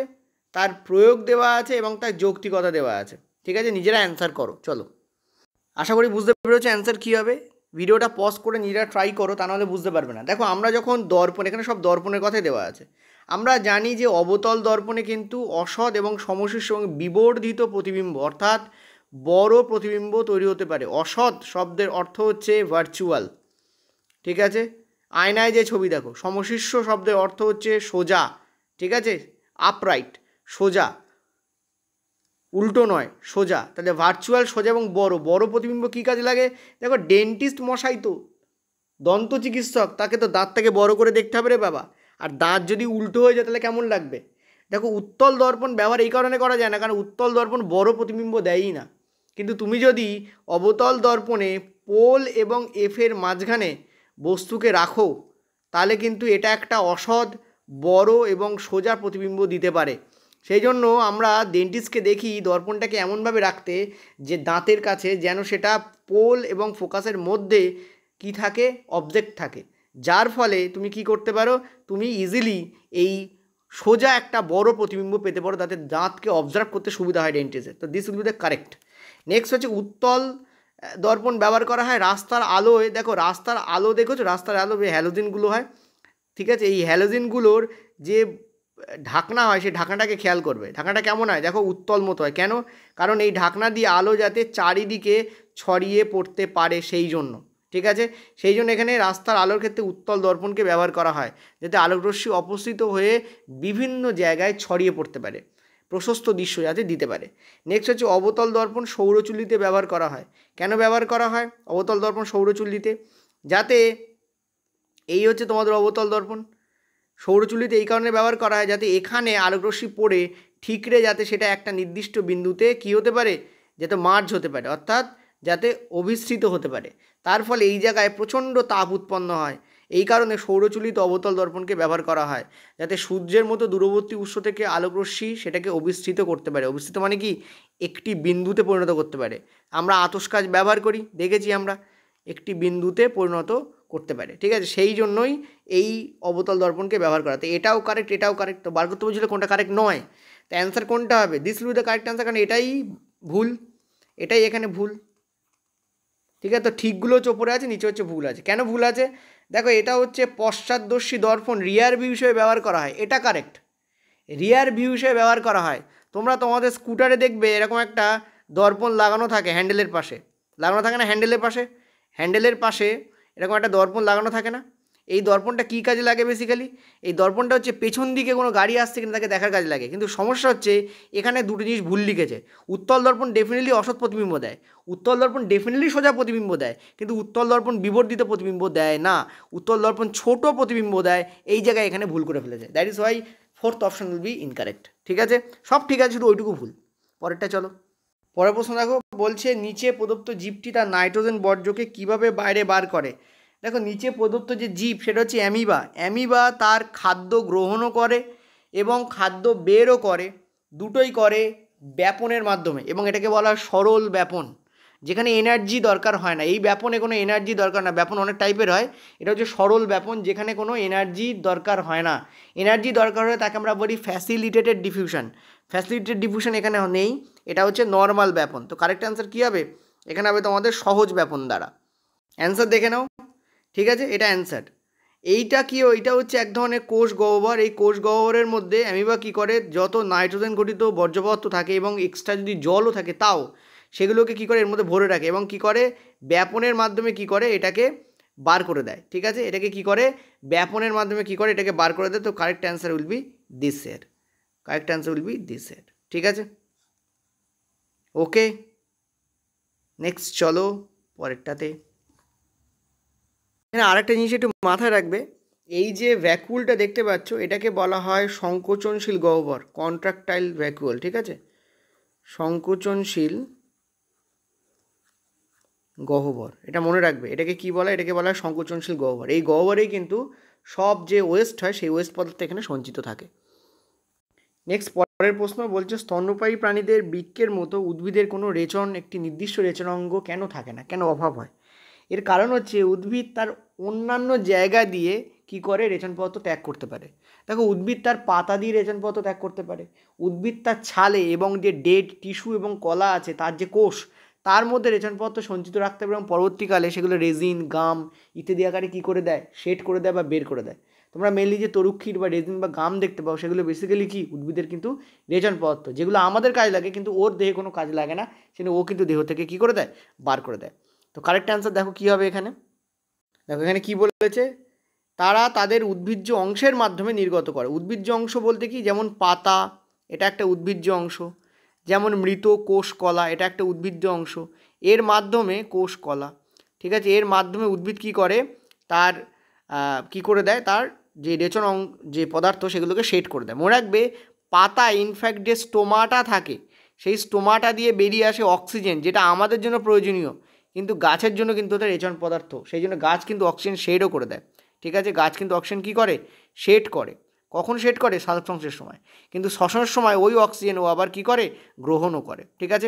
তার প্রয়োগ দেওয়া আছে এবং তার যৌক্তিকতা দেওয়া আছে। ঠিক আছে, নিজেরা অ্যান্সার করো। চলো, আশা করি বুঝতে পেরেছো অ্যান্সার কী হবে। ভিডিওটা পজ করে নিজেরা ট্রাই করো, তা নাহলে বুঝতে পারবে না। দেখো আমরা যখন দর্পণ, এখানে সব দর্পণের কথাই দেওয়া আছে, আমরা জানি যে অবতল দর্পণে কিন্তু অসৎ এবং সমশীর্ষ এবং বিবর্ধিত প্রতিবিম্ব অর্থাৎ বড় প্রতিবিম্ব তৈরি হতে পারে। অসৎ শব্দের অর্থ হচ্ছে ভার্চুয়াল। ঠিক আছে, আয়নায় যে ছবি দেখো। সমশীর্ষ শব্দের অর্থ হচ্ছে সোজা। ঠিক আছে, আপরাইট, সোজা, উল্টো নয়, সোজা। তাহলে ভার্চুয়াল, সোজা এবং বড়। বড় প্রতিবিম্ব কী কাজে লাগে, দেখো ডেন্টিস্ট মশাই তো দন্ত চিকিৎসক, তাকে তো দাঁতটাকে বড় করে দেখতে হবে রে বাবা, আর দাঁত যদি উল্টো হয়ে যায় তাহলে কেমন লাগবে। দেখো উত্তল দর্পণ ব্যবহার এই কারণে করা যায় না, কারণ উত্তল দর্পণ বড় প্রতিবিম্ব দেয়ই না। কিন্তু তুমি যদি অবতল দর্পণে পোল এবং এফের মাঝখানে বস্তুকে রাখো, তাহলে কিন্তু এটা একটা অসৎ, বড় এবং সোজা প্রতিবিম্ব দিতে পারে। সেই জন্য আমরা ডেন্টিস্টকে দেখি দর্পণটাকে এমনভাবে রাখতে যে দাঁতের কাছে যেন সেটা পোল এবং ফোকাসের মধ্যে কি থাকে, অবজেক্ট থাকে, যার ফলে তুমি কি করতে পারো, তুমি ইজিলি এই সোজা একটা বড় প্রতিবিম্ব পেতে পারো, তাতে দাঁতকে অবজার্ভ করতে সুবিধা হয় ডেন্টিস্টের। তো this will be the correct. Next হচ্ছে উত্তল দর্পণ ব্যবহার করা হয় রাস্তার আলোয়। দেখো রাস্তার আলো দেখেছো, রাস্তার আলো যে হ্যালোজিনগুলো হয়, ঠিক আছে, এই হ্যালোজিনগুলোর যে ঢাকনা হয় সেই ঢাকনাটাকে খেয়াল করবে। ঢাকনাটা কেমন হয় দেখো, উত্তল মতো হয়। কেন? কারণ এই ঢাকনা দিয়ে আলো যাতে চারিদিকে ছড়িয়ে পড়তে পারে সেই জন্য। ঠিক আছে, সেই জন্য এখানে রাস্তার আলোর ক্ষেত্রে উত্তল দর্পণকে ব্যবহার করা হয়, যাতে আলোকরশ্মি অপসৃত হয়ে বিভিন্ন জায়গায় ছড়িয়ে পড়তে পারে, প্রশস্ত দৃশ্য যাতে দিতে পারে। নেক্সট হচ্ছে অবতল দর্পণ সৌরচুল্লিতে ব্যবহার করা হয়। কেন ব্যবহার করা হয় অবতল দর্পণ সৌরচুল্লিতে? যাতে এই হচ্ছে তোমাদের অবতল দর্পণ সৌরচুল্লিতে এই কারণে ব্যবহার করা হয়, যাতে এখানে আলোকরশ্মি পড়ে ঠিকরে যাতে সেটা একটা নির্দিষ্ট বিন্দুতে কী হতে পারে, যাতে মার্জ হতে পারে, অর্থাৎ যাতে অভিসৃত হতে পারে। তার ফলে এই জায়গায় প্রচণ্ড তাপ উৎপন্ন হয়। এই কারণে সৌরচুল্লিত অবতল দর্পণকে ব্যবহার করা হয়, যাতে সূর্যের মতো দূরবর্তী উৎস থেকে আলোকরশ্মি সেটাকে অভিসৃত করতে পারে। অভিসৃত মানে কি, একটি বিন্দুতে পরিণত করতে পারে। আমরা আতশ কাচ ব্যবহার করি, দেখেছি আমরা, একটি বিন্দুতে পরিণত করতে পারে। ঠিক আছে, সেই জন্যই এই অবতল দর্পণকে ব্যবহার করা। তো এটাও কারেক্ট, এটাও কারেক্ট। তো বার করতে বলছিল কোনটা কারেক্ট নয়, তো অ্যান্সার কোনটা হবে? This will be the correct answer, কারণ এটাই ভুল, এটাই এখানে ভুল। ঠিক আছে, তো ঠিকগুলো হচ্ছে ওপরে আছে, নিচে হচ্ছে ভুল আছে। কেন ভুল আছে দেখো, এটা হচ্ছে পশ্চাৎদর্শী দর্পণ রিয়ার ভিউ হিসেবে ব্যবহার করা হয়, এটা কারেক্ট, রিয়ার ভিউ হিসেবে ব্যবহার করা হয়। তোমরা তোমাদের স্কুটারে দেখবে এরকম একটা দর্পণ লাগানো থাকে হ্যান্ডেলের পাশে, লাগানো থাকে না হ্যান্ডেলের পাশে, হ্যান্ডেলের পাশে এরকম একটা দর্পণ লাগানো থাকে না? এই দর্পণটা কী কাজে লাগে বেসিক্যালি? এই দর্পণটা হচ্ছে পেছন দিকে কোনো গাড়ি আসছে কিনা তাকে দেখার কাজে লাগে। কিন্তু সমস্যা হচ্ছে এখানে দুটো জিনিস ভুল লিখেছে। উত্তল দর্পণ ডেফিনেটলি অসৎ প্রতিবিম্ব দেয়, উত্তল দর্পণ ডেফিনেটলি সোজা প্রতিবিম্ব দেয়, কিন্তু উত্তল দর্পণ বিবর্ধিত প্রতিবিম্ব দেয় না, উত্তল দর্পণ ছোট প্রতিবিম্ব দেয়। এই জায়গায় এখানে ভুল করে ফেলেছে, that is Y fourth option will be incorrect. ঠিক আছে, সব ঠিক আছে, শুধু ওইটুকু ভুল। পরেরটা চলো, পরের প্রশ্ন দেখো, বলছে নিচে প্রদত্ত জীবটি তার নাইট্রোজেন বর্জ্যকে কিভাবে বাইরে বার করে। দেখো, নিচে প্রদত্ত যে জীব সেটা হচ্ছে অ্যামিবা। অ্যামিবা তার খাদ্য গ্রহণও করে এবং খাদ্য বেরও করে, দুটোই করে ব্যাপনের মাধ্যমে, এবং এটাকে বলা হয় সরল ব্যাপন, যেখানে এনার্জি দরকার হয় না। এই ব্যাপনে কোনো এনার্জি দরকার না, ব্যাপন অনেক টাইপের হয়, এটা হচ্ছে সরল ব্যাপন, যেখানে কোনো এনার্জি দরকার হয় না। এনার্জি দরকার হয় তাকে আমরা বলি ফ্যাসিলিটেটেড ডিফিউশন। ফ্যাসিলিটেটেড ডিফিউশন এখানে নেই, এটা হচ্ছে নর্মাল ব্যাপন। তো কারেক্ট অ্যান্সার কী হবে এখানে? হবে তোমাদের সহজ ব্যাপন দ্বারা। অ্যান্সার দেখে নাও। ঠিক আছে, এটা অ্যান্সার। এইটা কি, এইটা হচ্ছে এক ধরনের কোষ গহ্বর। এই কোষ গহ্বরের মধ্যে অ্যামিবা কী করে, যত নাইট্রোজেন ঘটিত বর্জ্য পদার্থ থাকে এবং এক্সট্রা যদি জলও থাকে তাও সেগুলোকে কী করে এর মধ্যে ভরে রাখে, এবং কী করে ব্যাপনের মাধ্যমে কী করে এটাকে বার করে দেয়। ঠিক আছে, এটাকে কী করে ব্যাপনের মাধ্যমে কী করে এটাকে বার করে দেয়। তো correct answer will be this এর, correct answer will be this এর। ঠিক আছে, ওকে, নেক্সট চলো পরেরটাতে। এখানে আরেকটা জিনিস একটু মাথায় রাখবে, এই যে ভ্যাকুয়ালটা দেখতে পাচ্ছ এটাকে বলা হয় সংকোচনশীল গহ্বর, কন্ট্রাক্টাইল ভ্যাকুয়াল। ঠিক আছে, সংকোচনশীল গহ্বর, এটা মনে রাখবে। এটাকে কি বলা হয়? এটাকে বলা হয় সংকোচনশীল গহ্বর। এই গহ্বরেই কিন্তু সব যে ওয়েস্ট হয় সেই ওয়েস্ট পদার্থ এখানে সঞ্চিত থাকে। নেক্সট পরের প্রশ্ন বলছে, স্তন্যপায়ী প্রাণীদের বৃক্কের মতো উদ্ভিদের কোনো রেচন, একটি নির্দিষ্ট রেচনাঙ্গ কেন থাকে না, কেন অভাব হয়? এর কারণ হচ্ছে উদ্ভিদ তার অন্যান্য জায়গা দিয়ে কি করে রেচন পদার্থ ত্যাগ করতে পারে। দেখো, উদ্ভিদ তার পাতা দিয়ে রেচন পদার্থ ত্যাগ করতে পারে, উদ্ভিদ তার ছালে এবং যে ডেড টিস্যু এবং কলা আছে তার যে কোষ তার মধ্যে রেচন পদার্থ সঞ্চিত রাখতে পারে, এবং পরবর্তীকালে সেগুলো রেজিন, গাম ইত্যাদি আকারে কী করে দেয়, শেড করে দেয় বা বের করে দেয়। তোমরা মেনলি যে তরুক্ষীর বা রেজিন বা গাম দেখতে পাও সেগুলো বেসিক্যালি কি উদ্ভিদের কিন্তু রেচন পদার্থ, যেগুলো আমাদের কাজে লাগে কিন্তু ওর দেহে কোনো কাজে লাগে না, সেটা ও কিন্তু দেহ থেকে কী করে দেয়, বার করে দেয়। তো কারেক্ট অ্যান্সার দেখো কী হবে এখানে। দেখো এখানে কী বলেছে, তারা তাদের উদ্ভিজ্জ অংশের মাধ্যমে নির্গত করে। উদ্ভিজ্জ অংশ বলতে কি, যেমন পাতা এটা একটা উদ্ভিজ্জ অংশ, যেমন মৃত কোষ কলা এটা একটা উদ্ভিজ্জ অংশ, এর মাধ্যমে কোষ কলা। ঠিক আছে, এর মাধ্যমে উদ্ভিদ কী করে, তার কী করে দেয়, তার যে রেচন যে পদার্থ সেগুলোকে শেড করে দেয়। মনে রাখবে, পাতা ইনফ্যাক্ট যে স্টোমাটা থাকে সেই স্টোমাটা দিয়ে বেরিয়ে আসে অক্সিজেন, যেটা আমাদের জন্য প্রয়োজনীয়, কিন্তু গাছের জন্য কিন্তু ওটা রেচন পদার্থ, সেই জন্য গাছ কিন্তু অক্সিজেন শেডও করে দেয়। ঠিক আছে, গাছ কিন্তু অক্সিজেন কী করে, শেড করে। কখন শেড করে? সালোক সংশ্লেষের সময়। কিন্তু শ্বসনের সময় ওই অক্সিজেন ও আবার কী করে, গ্রহণও করে। ঠিক আছে,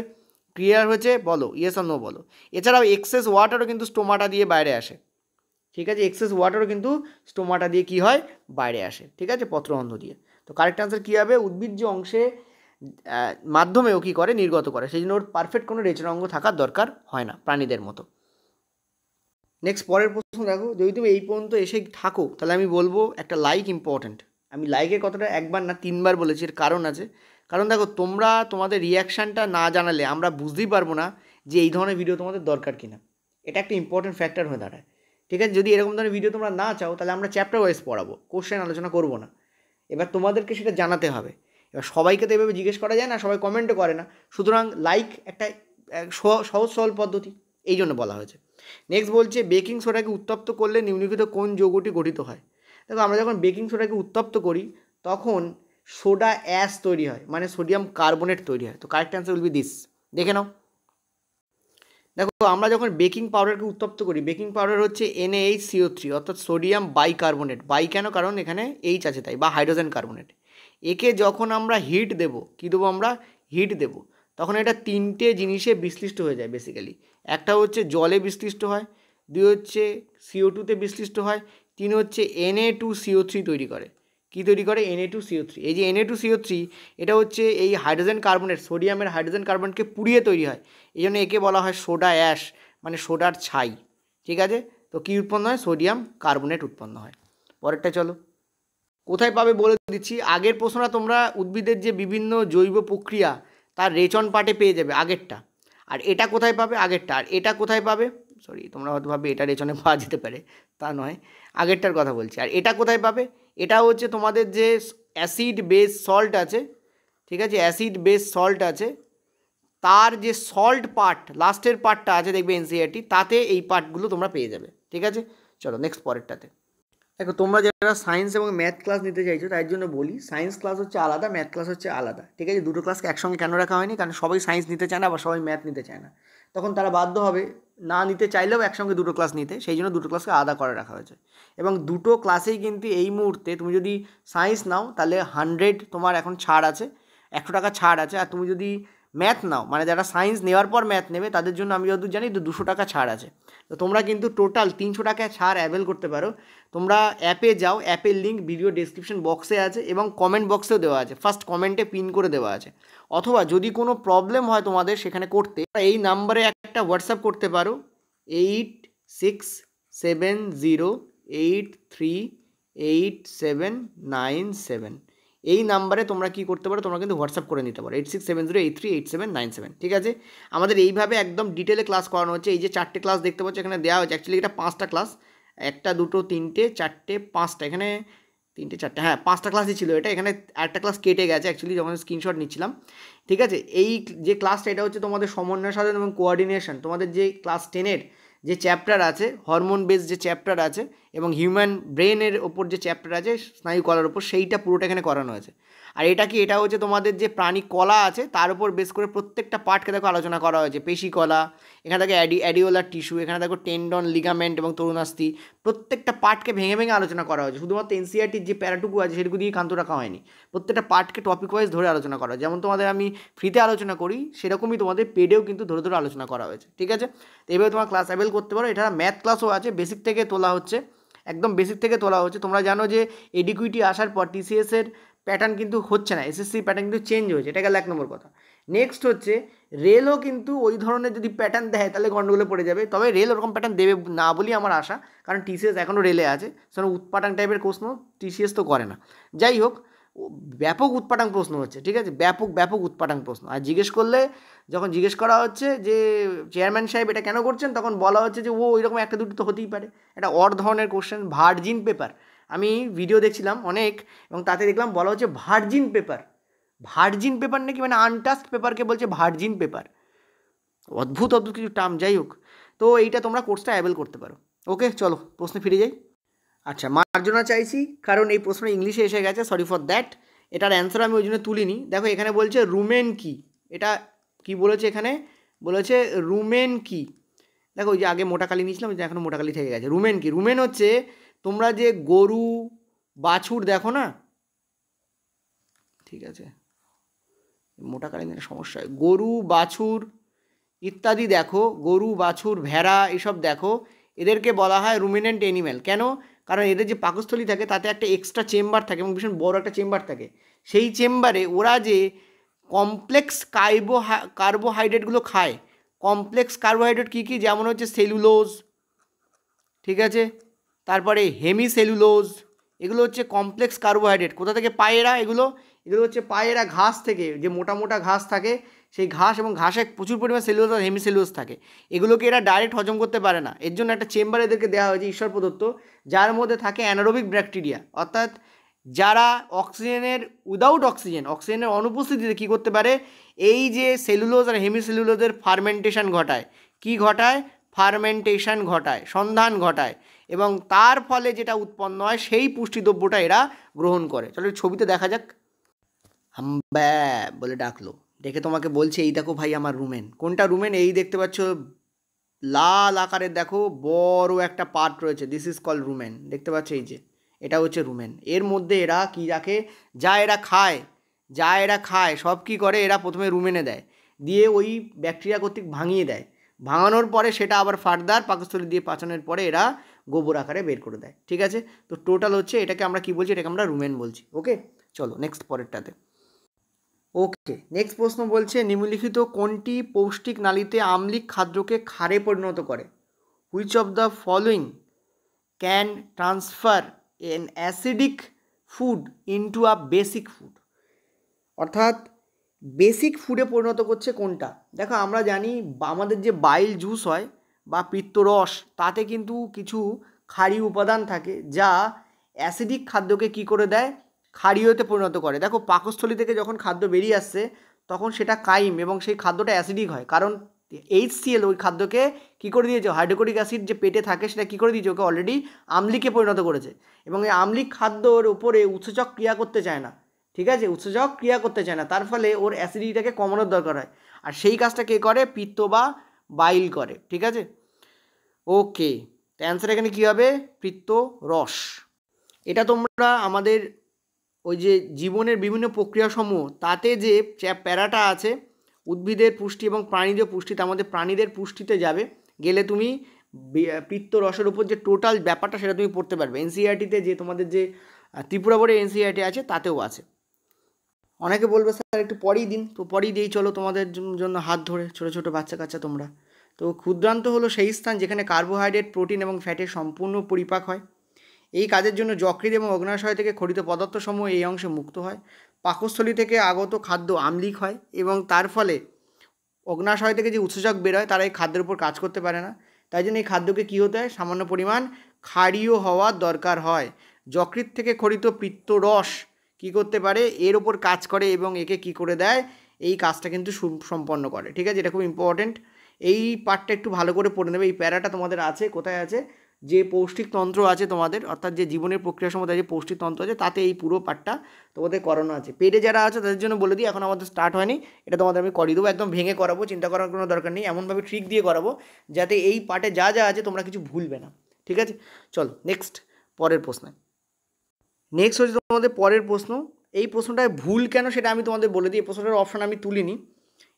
ক্লিয়ার হয়েছে? বলো ইয়েস আর নো বলো। এছাড়াও এক্সেস ওয়াটারও কিন্তু স্টোমাটা দিয়ে বাইরে আসে। ঠিক আছে, এক্সেস ওয়াটারও কিন্তু স্টোমাটা দিয়ে কী হয়, বাইরে আসে। ঠিক আছে, পত্ররন্ধ্র দিয়ে। তো কারেক্ট আনসার কী হবে, উদ্ভিজ্জ অংশে মাধ্যমেও কী করে, নির্গত করে, সেই জন্য ওর পারফেক্ট কোনো রেচনাঙ্গ থাকার দরকার হয় না প্রাণীদের মতো। নেক্সট পরের প্রশ্ন দেখো, যদি তুমি এই পর্যন্ত এসে থাকো তাহলে আমি বলবো একটা লাইক ইম্পর্ট্যান্ট, আমি লাইকের কথাটা একবার না 3বার বলেছি, এর কারণ আছে। কারণ দেখো, তোমরা তোমাদের রিয়াকশানটা না জানালে আমরা বুঝতেই পারবো না যে এই ধরনের ভিডিও তোমাদের দরকার কিনা। এটা একটা ইম্পর্টেন্ট ফ্যাক্টর হয়ে দাঁড়ায়। ঠিক আছে, যদি এরকম ধরনের ভিডিও তোমরা না চাও তাহলে আমরা চ্যাপ্টার ওয়াইজ পড়াবো, কোশ্চেন আলোচনা করবো না। এবার তোমাদেরকে সেটা জানাতে হবে। এবার সবাইকে তো এভাবে জিজ্ঞেস করা যায় না, সবাই কমেন্টও করে না। সুতরাং লাইক একটা সহজ সরল পদ্ধতি, এই জন্য বলা হয়েছে। নেক্সট বলছে বেকিং সোডাকে উত্তপ্ত করলে নিম্নলিখিত কোন যৌগটি গঠিত হয়। দেখো, আমরা যখন বেকিং সোডাকে উত্তপ্ত করি তখন সোডা অ্যাশ তৈরি হয়, মানে সোডিয়াম কার্বনেট তৈরি হয়। তো correct answer will be this. দেখে নাও। দেখো, আমরা যখন বেকিং পাউডারকে উত্তপ্ত করি, বেকিং পাউডার হচ্ছে NaHCO3 অর্থাৎ সোডিয়াম বাইকার্বনেট। বাই কেন? কারণ এখানে এইচ আছে তাই, বা হাইড্রোজেন কার্বনেট। একে যখন আমরা হিট দেব, কী দেবো আমরা? হিট দেব, তখন এটা 3টে জিনিসে বিশ্লিষ্ট হয়ে যায় বেসিক্যালি। একটা হচ্ছে জলে বিশ্লিষ্ট হয়, 2 হচ্ছে CO2-তে বিশ্লিষ্ট হয়, 3 হচ্ছে Na2CO3 তৈরি করে। কী তৈরি করে? Na2CO3। এই যে Na2CO3 এটা হচ্ছে এই হাইড্রোজেন কার্বনেট, সোডিয়ামের হাইড্রোজেন কার্বনকে পুড়িয়ে তৈরি হয়। এই জন্য একে বলা হয় সোডা অ্যাশ, মানে সোডার ছাই। ঠিক আছে, তো কী উৎপন্ন হয়? সোডিয়াম কার্বনেট উৎপন্ন হয়। পরেরটা চলো। কোথায় পাবে বলে দিচ্ছি। আগের প্রশ্নটা তোমরা উদ্ভিদের যে বিভিন্ন জৈব প্রক্রিয়া তার রেচন পার্টে পেয়ে যাবে, আগেরটা। আর এটা কোথায় পাবে? আগেরটা। আর এটা কোথায় পাবে? সরি, তোমরা হয়তো ভাবে এটা রেচনে পাওয়া যেতে পারে, তা নয়, আগেরটার কথা বলছি। আর এটা কোথায় পাবে? এটা হচ্ছে তোমাদের যে অ্যাসিড বেস সল্ট আছে, ঠিক আছে, অ্যাসিড বেস সল্ট আছে, তার যে সল্ট পার্ট, লাস্টের পার্টটা আছে দেখবে এনসিইআরটি, তাতে এই পার্টগুলো তোমরা পেয়ে যাবে। ঠিক আছে, চলো নেক্সট পরেরটাতে। দেখো, তোমরা যারা সায়েন্স এবং ম্যাথ ক্লাস নিতে চাইছো তাই জন্য বলি, সায়েন্স ক্লাস হচ্ছে আলাদা, ম্যাথ ক্লাস হচ্ছে আলাদা। ঠিক আছে, দুটো ক্লাসকে একসঙ্গে কেন রাখা হয়নি? কারণ সবাই সায়েন্স নিতে চায় না বা সবাই ম্যাথ নিতে চায় না, তখন তারা বাধ্য হবে না নিতে চাইলেও একসঙ্গে দুটো ক্লাস নিতে, সেই জন্য দুটো ক্লাসকে আলাদা করে রাখা হয়েছে। এবং দুটো ক্লাসেই কিন্তু এই মুহূর্তে তুমি যদি সায়েন্স নাও তাহলে 100 তোমার এখন ছাড় আছে, 100 টাকা ছাড় আছে। আর তুমি যদি ম্যাথ নাও, মানে যারা সায়েন্স নেওয়ার পর ম্যাথ নেবে তাদের জন্য আমি যতদূর জানি 200 টাকা ছাড় আছে। তো তোমরা কিন্তু টোটাল 300 টাকা ছাড় অ্যাভেল করতে পারো। তোমরা অ্যাপে যাও, অ্যাপের লিঙ্ক ভিডিও ডেসক্রিপশন বক্সে আছে এবং কমেন্ট বক্সেও দেওয়া আছে, ফার্স্ট কমেন্টে পিন করে দেওয়া আছে। অথবা যদি কোনো প্রবলেম হয় তোমাদের সেখানে করতে, এই নাম্বারে একটা হোয়াটসঅ্যাপ করতে পারো, 8670838797। এই নাম্বারে তোমরা কি করতে পারো? তোমরা কিন্তু হোয়াটসঅ্যাপ করে নিতে পারো 8670838797। ঠিক আছে, আমাদের এইভাবে একদম ডিটেলে ক্লাস করানো হচ্ছে। এই যে 4টে ক্লাস দেখতে পাচ্ছ এখানে দেওয়া হচ্ছে, অ্যাকচুয়ালি এটা 5টা ক্লাস, 1 2 3 4 5টা, এখানে 3 4, হ্যাঁ 5টা ক্লাসই ছিল। এটা এখানে একটা ক্লাস কেটে গেছে অ্যাকচুয়ালি যখন স্ক্রিনশট নিচ্ছিলাম। ঠিক আছে, এই যে ক্লাসটা এটা হচ্ছে তোমাদের সমন্বয় সাধন এবং কোঅর্ডিনেশন, তোমাদের যে ক্লাস 10-এর যে চ্যাপ্টার আছে, হরমোন বেস যে চ্যাপ্টার আছে এবং হিউম্যান ব্রেনের ওপর যে চ্যাপ্টার আছে স্নায়ু কলার ওপর, সেইটা পুরোটা এখানে করানো হয়েছে। আর এটা কি? এটা হচ্ছে তোমাদের যে প্রাণী কলা আছে তার উপর বেস করে প্রত্যেকটা পার্টকে দেখো আলোচনা করা হয়েছে। পেশি কলা, এখানে দেখো অ্যাডিওলার টিস্যু, এখানে দেখো টেন্ডন, লিগামেন্ট এবং তরুণাস্থি, প্রত্যেকটা পার্টকে ভেঙে ভেঙে আলোচনা করা হয়েছে। শুধুমাত্র এনসিইআরটির যে প্যারাটুকু আছে সেটুকু দিয়ে ক্ষান্ত রাখা হয়নি, প্রত্যেকটা পার্টকে টপিক ওয়াইজ ধরে আলোচনা করা হয়। যেমন তোমাদের আমি ফ্রিতে আলোচনা করি সেরকমই তোমাদের পেডেও কিন্তু ধরে ধরে আলোচনা করা হয়েছে। ঠিক আছে, তো এইভাবে তোমার ক্লাস অ্যাভেল করতে পারো। এটা ম্যাথ ক্লাসও আছে, বেসিক থেকে তোলা হচ্ছে, একদম বেসিক থেকে তোলা হচ্ছে। তোমরা জানো যে এডিকুইটি আসার পর টিসিএসের প্যাটার্ন কিন্তু হচ্ছে না, এসএসসি প্যাটার্ন কিন্তু চেঞ্জ হয়েছে, এটা গেল 1 নম্বর কথা। নেক্সট হচ্ছে রেলও কিন্তু ওই ধরনের যদি প্যাটার্ন দেয় তাহলে গন্ডগোলে পড়ে যাবে, তবে রেল ওরকম প্যাটার্ন দেবে না বলেই আমার আশা, কারণ টিসিএস এখনও রেলে আছে, সেখানে উৎপাটাং টাইপের প্রশ্ন টিসিএস তো করে না। যাই হোক, ব্যাপক উৎপাটাং প্রশ্ন হচ্ছে, ঠিক আছে, ব্যাপক উৎপাটাং প্রশ্ন। আর জিজ্ঞেস করলে, যখন জিজ্ঞেস করা হচ্ছে যে চেয়ারম্যান সাহেব এটা কেন করছেন, তখন বলা হচ্ছে যে ওই রকম একটা দুটো তো হতেই পারে, এটা অড ধরনের কোশ্চেন। ভার্জিন পেপার, আমি ভিডিও দেখছিলাম অনেক এবং তাতে দেখলাম বলা হচ্ছে ভার্জিন পেপার। ভার্জিন পেপার নাকি, মানে আনটাস্ট পেপারকে বলছে ভার্জিন পেপার। অদ্ভুত কিছু টার্ম। যাই হোক, তো এইটা তোমরা কোর্সটা অ্যাভেল করতে পারো। ওকে, চলো প্রশ্নে ফিরে যাই। আচ্ছা, মার্জনা চাইছি কারণ এই প্রশ্ন ইংলিশে এসে গেছে, সরি ফর দ্যাট। এটার অ্যান্সার আমি ওই জন্য তুলিনি। দেখো, এখানে বলছে রুমেন কি, এটা কি বলেছে? এখানে বলেছে রুমেন কি। দেখো, ওই যে আগে মোটা কালি নিয়েছিলাম, ওই যে এখনও মোটা কালি থেকে গেছে। রুমেন কি? রুমেন হচ্ছে তোমরা যে গরু বাছুর দেখো না, ঠিক আছে, মোটা কালি নিয়ে সমস্যা হয়, গরু বাছুর ইত্যাদি দেখো, গরু বাছুর ভেড়া এসব দেখো, এদেরকে বলা হয় রুমিনেন্ট অ্যানিম্যাল। কেন? কারণ এদের যে পাকস্থলী থাকে তাতে একটা এক্সট্রা চেম্বার থাকে এবং ভীষণ বড় একটা চেম্বার থাকে। সেই চেম্বারে ওরা যে কমপ্লেক্স কার্বোহাইড্রেটগুলো খায়, কমপ্লেক্স কার্বোহাইড্রেট কী কী? যেমন হচ্ছে সেলুলোজ, ঠিক আছে, তারপরে হেমিসেলুলোজ, এগুলো হচ্ছে কমপ্লেক্স কার্বোহাইড্রেট। কোথা থেকে পায় এরা এগুলো? এগুলো হচ্ছে পায় এরা ঘাস থেকে, যে মোটা মোটা ঘাস থাকে সেই ঘাস, এবং ঘাসে প্রচুর পরিমাণ সেলুলোজ আর হেমিসেলুলোজ থাকে। এগুলোকে এরা ডাইরেক্ট হজম করতে পারে না, এর জন্য একটা চেম্বার এদেরকে দেওয়া হয়েছে ঈশ্বর প্রদত্ত, যার মধ্যে থাকে অ্যানারোবিক ব্যাকটেরিয়া, অর্থাৎ যারা অক্সিজেনের অক্সিজেনের অনুপস্থিতিতে কী করতে পারে, এই যে সেলুলোজ আর হেমিসেলুলোজের ফার্মেন্টেশন ঘটায়। কি ঘটায়? ফার্মেন্টেশন ঘটায়, সন্ধান ঘটায়, এবং তার ফলে যেটা উৎপন্ন হয় সেই পুষ্টিদ্রব্যটা এরা গ্রহণ করে। চলো ছবিতে দেখা যাক। হাম্বা বলে ডাকলো, দেখে তোমাকে বলছে এই দেখো ভাই আমার রুমেন। কোনটা রুমেন? এই দেখতে পাচ্ছ লাল আকারের, দেখো বড় একটা পার্ট রয়েছে, দিস ইজ কল রুমেন। দেখতে পাচ্ছ এই যে এটা হচ্ছে রুমেন। এর মধ্যে এরা কি রাখে? যা এরা খায় সব কি করে, এরা প্রথমে রুমেনে দেয়, দিয়ে ওই ব্যাকটেরিয়া কর্তৃক ভাঙিয়ে দেয়। ভাঙানোর পরে সেটা আবার ফার্দার পাকস্থলী দিয়ে পাচানোর পরে এরা গোবর আকারে বের করে দেয়। ঠিক আছে, তো টোটাল হচ্ছে এটাকে আমরা কি বলছি? এটাকে আমরা রুমেন বলছি। ওকে, চলো নেক্সট পরেরটাতে। ওকে, নেক্সট প্রশ্ন বলছে নিম্নলিখিত কোনটি পৌষ্টিক নালীতে আম্লিক খাদ্যকে ক্ষারে পরিণত করে? Which of the following can transfer N acidic food into a basic food? অর্থাৎ বেসিক ফুডে পরিণত করছে কোনটা? দেখো আমরা জানি আমাদের যে বাইল জুস হয় বা পিত্তরস, তাতে কিন্তু কিছু ক্ষারীয় উপাদান থাকে যা অ্যাসিডিক খাদ্যকে কি করে দেয়? ক্ষারীয়তে পরিণত করে। দেখো পাকস্থলী থেকে যখন খাদ্য বেরিয়ে আসছে তখন সেটা কাইম, এবং সেই খাদ্যটা অ্যাসিডিক হয়, কারণ HCl ওই খাদ্যকে কী করে দিয়েছে? হাইড্রোক্লোরিক অ্যাসিড যে পেটে থাকে সেটা কী করে দিয়েছে? ওকে অলরেডি আম্লিকে পরিণত করেছে, এবং এই আম্লিক খাদ্যর উপরে উৎসেচক ক্রিয়া করতে চায় না। ঠিক আছে, উৎসেচক ক্রিয়া করতে চায় না, তার ফলে ওর অ্যাসিডিটিটাকে কমানোর দরকার হয়, আর সেই কাজটা কে করে? পিত্ত বা বাইল করে। ঠিক আছে, ওকে, তো অ্যান্সার এখানে কী হবে? পিত্ত রস। এটা তোমরা আমাদের ওই যে জীবনের বিভিন্ন প্রক্রিয়াসমূহ, তাতে যে প্যারাটা আছে উদ্ভিদের পুষ্টি এবং প্রাণীজ পুষ্টি, তার মধ্যে প্রাণীদের পুষ্টিতে যাবে, গেলে তুমি পিত্ত রসের উপর যে টোটাল ব্যাপারটা সেটা তুমি পড়তে পারবে। এনসিইআরটিতে যে তোমাদের যে ত্রিপুরা বোর্ডের এনসিইআরটি আছে তাতেও আছে। অনেকে বলবে স্যার একটু পরেই দিন, তো পরেই দিই চলো তোমাদের জন্য হাত ধরে, ছোটো ছোটো বাচ্চা কাচ্চা তোমরা। তো ক্ষুদ্রান্ত হলো সেই স্থান যেখানে কার্বোহাইড্রেট, প্রোটিন এবং ফ্যাটের সম্পূর্ণ পরিপাক হয়। এই কাজের জন্য যকৃৎ এবং অগ্নাশয় থেকে খরিত পদার্থসমূহ এই অংশে মুক্ত হয়। পাকস্থলী থেকে আগত খাদ্য আম্লিক হয়, এবং তার ফলে অগ্নাশয় থেকে যে উৎসেচক বেরোয় তারা এই খাদ্যের উপর কাজ করতে পারে না। তাই জন্য এই খাদ্যকে কী হতে হয়? সামান্য পরিমাণ ক্ষারীয় হওয়ার দরকার হয়। যকৃৎ থেকে খরিত পিত্তরস কী করতে পারে? এর ওপর কাজ করে, এবং একে কী করে দেয়? এই কাজটা কিন্তু সম্পন্ন করে। ঠিক আছে, এটা খুব ইম্পর্টেন্ট। এই পার্টটা একটু ভালো করে পড়ে নেবে। এই প্যারাটা তোমাদের আছে, কোথায় আছে? যে পৌষ্টিকতন্ত্র আছে তোমাদের, অর্থাৎ যে জীবনের প্রক্রিয়া সম্বন্ধে যে পৌষ্টিকতন্ত্র আছে তাতে এই পুরো পার্টটা তোমাদের করানো আছে। পেটে যারা আছে তাদের জন্য বলে দিই, এখন আমাদের স্টার্ট হয়নি, এটা তোমাদের আমি করিয়ে দেবো, একদম ভেঙে করাবো, চিন্তা করার কোনো দরকার নেই, এমনভাবে ট্রিক দিয়ে করাবো যাতে এই পার্টে যা যা আছে তোমরা কিছু ভুলবে না। ঠিক আছে, চলো নেক্সট পরের প্রশ্নে। নেক্সট হচ্ছে তোমাদের পরের প্রশ্ন। এই প্রশ্নটায় ভুল কেন সেটা আমি তোমাদের বলে দিই, এই প্রশ্নটার অপশান আমি তুলিনি।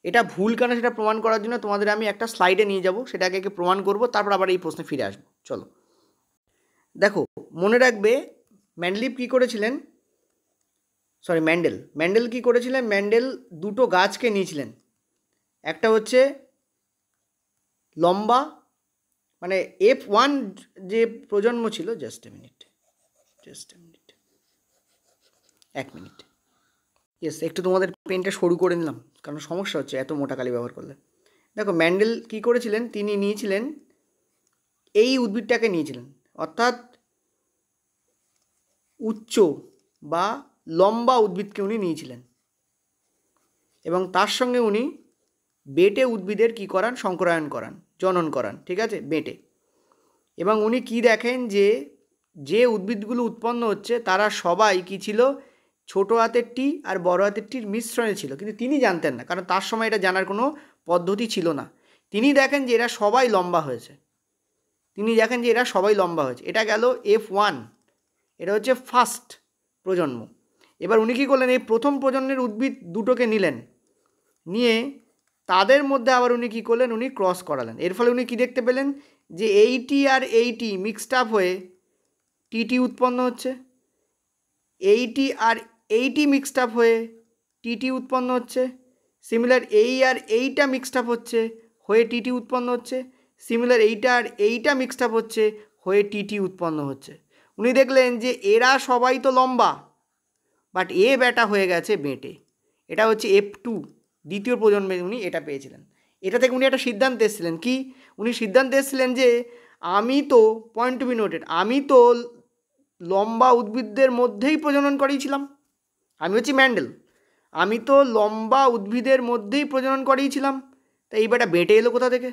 এটা ভুল কেন সেটা প্রমাণ করার জন্য তোমাদের আমি একটা স্লাইডে নিয়ে যাব, সেটাকে প্রমাণ করব, তারপর আবার এই প্রশ্নে ফিরে আসবো। চলো দেখো, মনে রাখবে ম্যান্ডেল কী করেছিলেন? ম্যান্ডেল দুটো গাছকে নিয়েছিলেন। একটা হচ্ছে লম্বা, মানে F1 যে প্রজন্ম ছিল, জাস্ট এ মিনিট, এক মিনিট, ইয়েস, একটু তোমাদের পেনটা সরু করে নিলাম কারণ সমস্যা হচ্ছে এত মোটা কালি ব্যবহার করলে। দেখো ম্যান্ডেল কী করেছিলেন? তিনি নিয়েছিলেন এই উদ্ভিদটাকে নিয়েছিলেন, অর্থাৎ উচ্চ বা লম্বা উদ্ভিদকে উনি নিয়েছিলেন, এবং তার সঙ্গে উনি বেটে উদ্ভিদের কী করান? সংকরায়ন করান, জনন করান। ঠিক আছে, বেটে। এবং উনি কি দেখেন যে উদ্ভিদগুলো উৎপন্ন হচ্ছে তারা সবাই কি ছিল? ছোটো হাতের টি আর বড় হাতের টির মিশ্রণে ছিল, কিন্তু তিনি জানতেন না, কারণ তার সময় এটা জানার কোনো পদ্ধতি ছিল না। তিনি দেখেন যে এরা সবাই লম্বা হয়েছে, এটা গেল F1, এটা হচ্ছে ফার্স্ট প্রজন্ম। এবার উনি কী করলেন? এই প্রথম প্রজন্মের উদ্ভিদ দুটোকে নিলেন, নিয়ে তাদের মধ্যে আবার উনি কী করলেন? উনি ক্রস করালেন। এর ফলে উনি কী দেখতে পেলেন? যে এইটি আর এইটি মিক্সড আপ হয়ে টিটি উৎপন্ন হচ্ছে, এইটি আর এইটি মিক্সড আপ হয়ে টিটি উৎপন্ন হচ্ছে, সিমিলার এই আর এইটা মিক্সড আপ হচ্ছে হয়ে টিটি উৎপন্ন হচ্ছে, সিমিলার এইটা আর এইটা মিক্সড আপ হচ্ছে হয়ে টিটি উৎপন্ন হচ্ছে। উনি দেখলেন যে এরা সবাই তো লম্বা, বাট এ ব্যাটা হয়ে গেছে বেঁটে। এটা হচ্ছে F2, দ্বিতীয় প্রজন্মে উনি এটা পেয়েছিলেন। এটা থেকে উনি একটা সিদ্ধান্তে এসেছিলেন কি, উনি সিদ্ধান্তে এসেছিলেন যে আমি তো, পয়েন্ট টু বি নোটেড, আমি তো লম্বা উদ্ভিদদের মধ্যেই প্রজনন করিয়েছিলাম। আমি হচ্ছি ম্যান্ডেল, আমি তো লম্বা উদ্ভিদের মধ্যেই প্রজনন করিয়েছিলাম। তা এই বেটা বেঁটে এলো কোথা থেকে?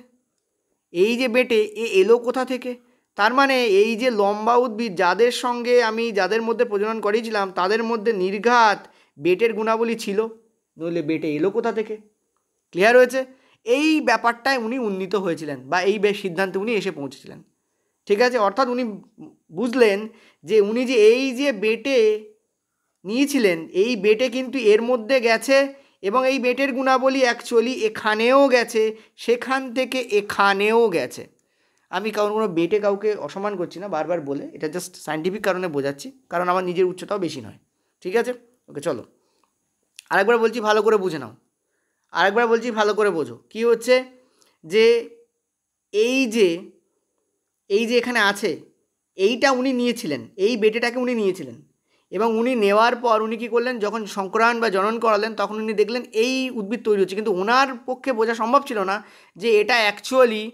এই যে বেঁটে এলো কোথা থেকে? তার মানে এই যে লম্বা উদ্ভিদ যাদের সঙ্গে আমি, যাদের মধ্যে প্রজনন করিয়েছিলাম, তাদের মধ্যে নির্ঘাত বেটের গুণাবলী ছিল, নইলে বেটে এলো কোথা থেকে? ক্লিয়ার হয়েছে? এই ব্যাপারটায় উনি উন্নীত হয়েছিলেন, বা এই সিদ্ধান্তে উনি এসে পৌঁছেছিলেন। ঠিক আছে, অর্থাৎ উনি বুঝলেন যে উনি যে এই যে বেটে নিয়েছিলেন, এই বেটে কিন্তু এর মধ্যে গেছে, এবং এই বেটের গুণাবলী অ্যাকচুয়ালি এখানেও গেছে, সেখান থেকে এখানেও গেছে। আমি কোনো বেটে কাউকে অসম্মান করছি না বারবার বলে, এটা জাস্ট সায়েন্টিফিক কারণে বোঝাচ্ছি, কারণ আমার নিজের উচ্চতাও বেশি নয়। ঠিক আছে, ওকে, চলো আরেকবার বলছি, ভালো করে বুঝে নাও। আরেকবার বলছি, ভালো করে বোঝো কি হচ্ছে। যে এই যে এখানে আছে, এইটা উনি নিয়েছিলেন, এই বেটেটাকে উনি নিয়েছিলেন, এবং উনি নেওয়ার পর উনি কী করলেন, যখন সংক্রায়ণ বা জনন করালেন, তখন উনি দেখলেন এই উদ্ভিদ তৈরি হচ্ছে, কিন্তু ওনার পক্ষে বোঝা সম্ভব ছিল না যে এটা অ্যাকচুয়ালি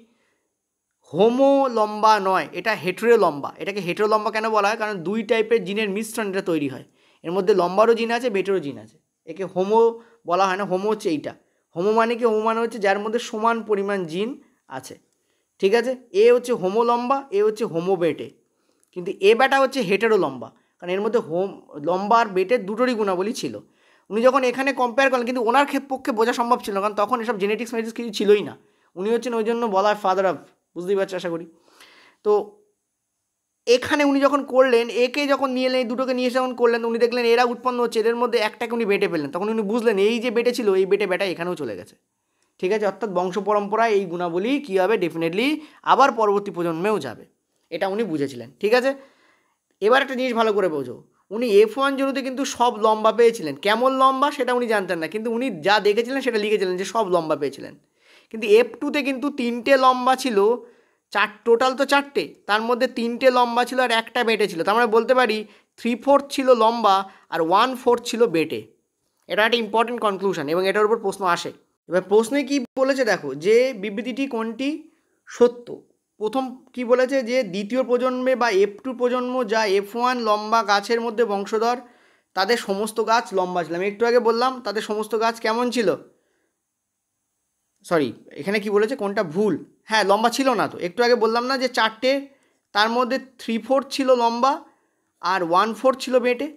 হোমো লম্বা নয়, এটা হেটেরো লম্বা। এটাকে হেটেরো লম্বা কেন বলা হয়? কারণ দুই টাইপের জিনের মিশ্রণ এটা তৈরি হয়। এর মধ্যে লম্বারও জিন আছে, বেটেরও জিন আছে। একে হোমো বলা হয় না, হোমো হচ্ছে এইটা। হোমো মানে কি? হোমো মানে হচ্ছে যার মধ্যে সমান পরিমাণ জিন আছে। ঠিক আছে, এ হচ্ছে হোমো লম্বা, এ হচ্ছে হোমো বেটে, কিন্তু এ ব্যাটা হচ্ছে হেটেরো লম্বা, কারণ এর মধ্যে লম্বা আর বেটের দুটোরই গুণাবলী ছিল। উনি যখন এখানে কম্পেয়ার করলেন, কিন্তু ওনার পক্ষে বোঝা সম্ভব ছিল না, কারণ তখন এসব জেনেটিক্স মেটিক্স কিছু ছিলই না। উনি হচ্ছেন ওই জন্য বলা হয় ফাদার অফ, বুঝতেই পারছি আশা করি। তো এখানে উনি যখন করলেন, একে যখন নিয়ে এলেন, দুটোকে নিয়ে এসে যখন করলেন, উনি দেখলেন এরা উৎপন্ন হচ্ছে, এদের মধ্যে একটাকে উনি বেটে ফেললেন। তখন উনি বুঝলেন এই যে বেটে ছিল, এই বেটে ব্যাটা এখানেও চলে গেছে। ঠিক আছে, অর্থাৎ বংশ পরম্পরায় এই গুণাবলী কী হবে, ডেফিনেটলি আবার পরবর্তী প্রজন্মেও যাবে, এটা উনি বুঝেছিলেন। ঠিক আছে, এবার একটা জিনিস ভালো করে বোঝো, উনি F1 জনুতে কিন্তু সব লম্বা পেয়েছিলেন। কেমন লম্বা সেটা উনি জানতেন না, কিন্তু উনি যা দেখেছিলেন সেটা লিখেছিলেন যে সব লম্বা পেয়েছিলেন। কিন্তু F2তে কিন্তু 3টে লম্বা ছিল, টোটাল তো 4টে, তার মধ্যে 3টে লম্বা ছিল আর একটা বেটে ছিল। তার মানে বলতে পারি 3/4 ছিল লম্বা আর 1/4 ছিল বেটে। এটা একটা ইম্পর্টেন্ট কনক্লুশন, এবং এটার উপর প্রশ্ন আসে। এবার প্রশ্নে কি বলেছে দেখো, যে বিবৃতিটি কোনটি সত্য। প্রথম কি বলেছে, যে দ্বিতীয় প্রজন্মে বা F2 প্রজন্ম যা F1 লম্বা গাছের মধ্যে বংশধর, তাদের সমস্ত গাছ লম্বা ছিল। আমি একটু আগে বললাম তাদের সমস্ত গাছ কেমন ছিল, সরি এখানে কি বলেছে, কোনটা ভুল, হ্যাঁ লম্বা ছিল না। তো একটু আগে বললাম না যে 4টে, তার মধ্যে 3/4 ছিল লম্বা আর 1/4 ছিল বেটে।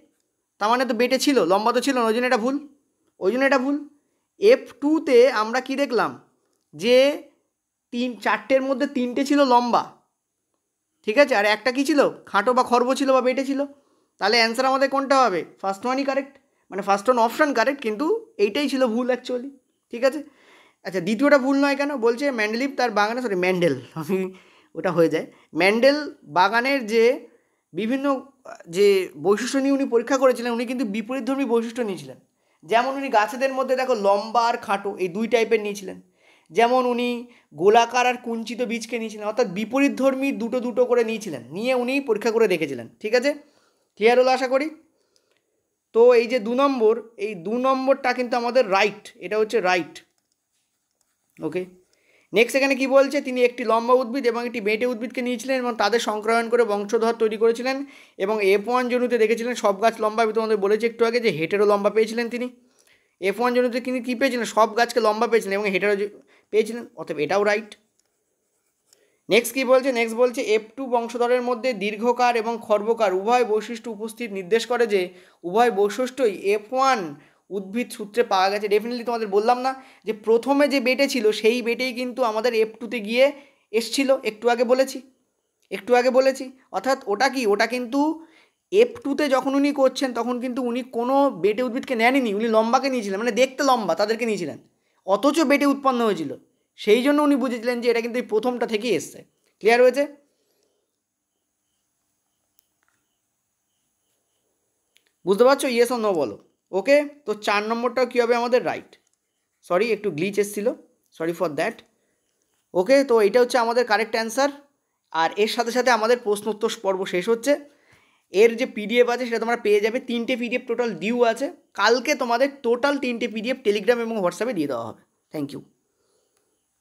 তার মানে তো বেটে ছিল, লম্বা তো ছিল না, ওই জন্য এটা ভুল, ওই জন্য এটা ভুল। F2তে আমরা কি দেখলাম, যে 4টের মধ্যে 3টে ছিল লম্বা, ঠিক আছে, আর একটা কি ছিল, খাটো বা খর্ব ছিল বা বেটে ছিল। তাহলে অ্যান্সার আমাদের কোনটা হবে, ফার্স্ট ওয়ানই কারেক্ট, মানে ফার্স্ট ওয়ান অপশান কারেক্ট, কিন্তু এইটাই ছিল ভুল অ্যাকচুয়ালি। ঠিক আছে, আচ্ছা দ্বিতীয়টা ভুল নয় কেন, বলছে ম্যান্ডেলিভ তার বাগানে, সরি ম্যান্ডেল, আমি ওটা হয়ে যায়, ম্যান্ডেল বাগানের যে বিভিন্ন যে বৈশিষ্ট্য নিয়ে উনি পরীক্ষা করেছিলেন, উনি কিন্তু বিপরীতধর্মী বৈশিষ্ট্য নিয়েছিলেন। যেমন উনি গাছেদের মধ্যে দেখো লম্বা আর খাটো এই দুই টাইপের নিয়েছিলেন, যেমন উনি গোলাকার আর কুঞ্চিত বীজকে নিয়েছিলেন, অর্থাৎ বিপরীতধর্মী দুটো দুটো করে নিয়েছিলেন, নিয়ে উনি পরীক্ষা করে দেখেছিলেন। ঠিক আছে, ক্লিয়ার হলো আশা করি। তো এই যে 2 নম্বর, এই 2 নম্বরটা কিন্তু আমাদের রাইট, এটা হচ্ছে রাইট। ওকে, নেক্সট এখানে কি বলছে, তিনি একটি লম্বা উদ্ভিদ এবং একটি বেঁটে উদ্ভিদকে নিয়েছিলেন এবং তাদের সংক্রায়ণ করে বংশধর তৈরি করেছিলেন, এবং F1 জনুতে দেখেছিলেন সব গাছ লম্বা। আমি তোমাদের বলেছি একটু আগে যে হেটেরো লম্বা পেয়েছিলেন তিনি। F1 জনুতে তিনি কী পেয়েছিলেন, সব গাছকে লম্বা পেয়েছিলেন এবং হেটেরো পেয়েছিলেন, অতএব এটাও রাইট। নেক্সট কী বলছে, নেক্সট বলছে F2 বংশধরের মধ্যে দীর্ঘকার এবং খর্বকার উভয় বৈশিষ্ট্য উপস্থিত নির্দেশ করে যে উভয় বৈশিষ্ট্যই F1 উদ্ভিদ সূত্রে পাওয়া গেছে। ডেফিনেটলি তোমাদের বললাম না যে প্রথমে যে বেটে ছিল সেই বেটেই কিন্তু আমাদের F2তে গিয়ে এসছিল, একটু আগে বলেছি। অর্থাৎ ওটা কি, ওটা কিন্তু F2তে যখন উনি করছেন তখন কিন্তু উনি কোনো বেটে উদ্ভিদকে নেননি, উনি লম্বাকে নিয়েছিলেন, মানে দেখতে লম্বা তাদেরকে নিয়েছিলেন, অথচ বেটে উৎপন্ন হয়েছিল। সেই জন্য উনি বুঝেছিলেন যে এটা কিন্তু এই প্রথমটা থেকেই এসছে। ক্লিয়ার হয়েছে? বুঝতে পারছো, ইয়েস ও নো বলো। ওকে, তো 4 নম্বরটাও কী হবে আমাদের রাইট। সরি একটু গ্লিচ এসেছিলো, সরি ফর দ্যাট। ওকে, তো এটা হচ্ছে আমাদের কারেক্ট অ্যান্সার। আর এর সাথে সাথে আমাদের প্রশ্নোত্তর পর্ব শেষ হচ্ছে। এর যে পিডিএফ আছে সেটা তোমরা পেয়ে যাবে। 3টে পিডিএফ টোটাল ডিউ আছে, কালকে তোমাদের টোটাল 3টে পিডিএফ টেলিগ্রাম এবং হোয়াটসঅ্যাপে দিয়ে দেওয়া হবে। Thank you.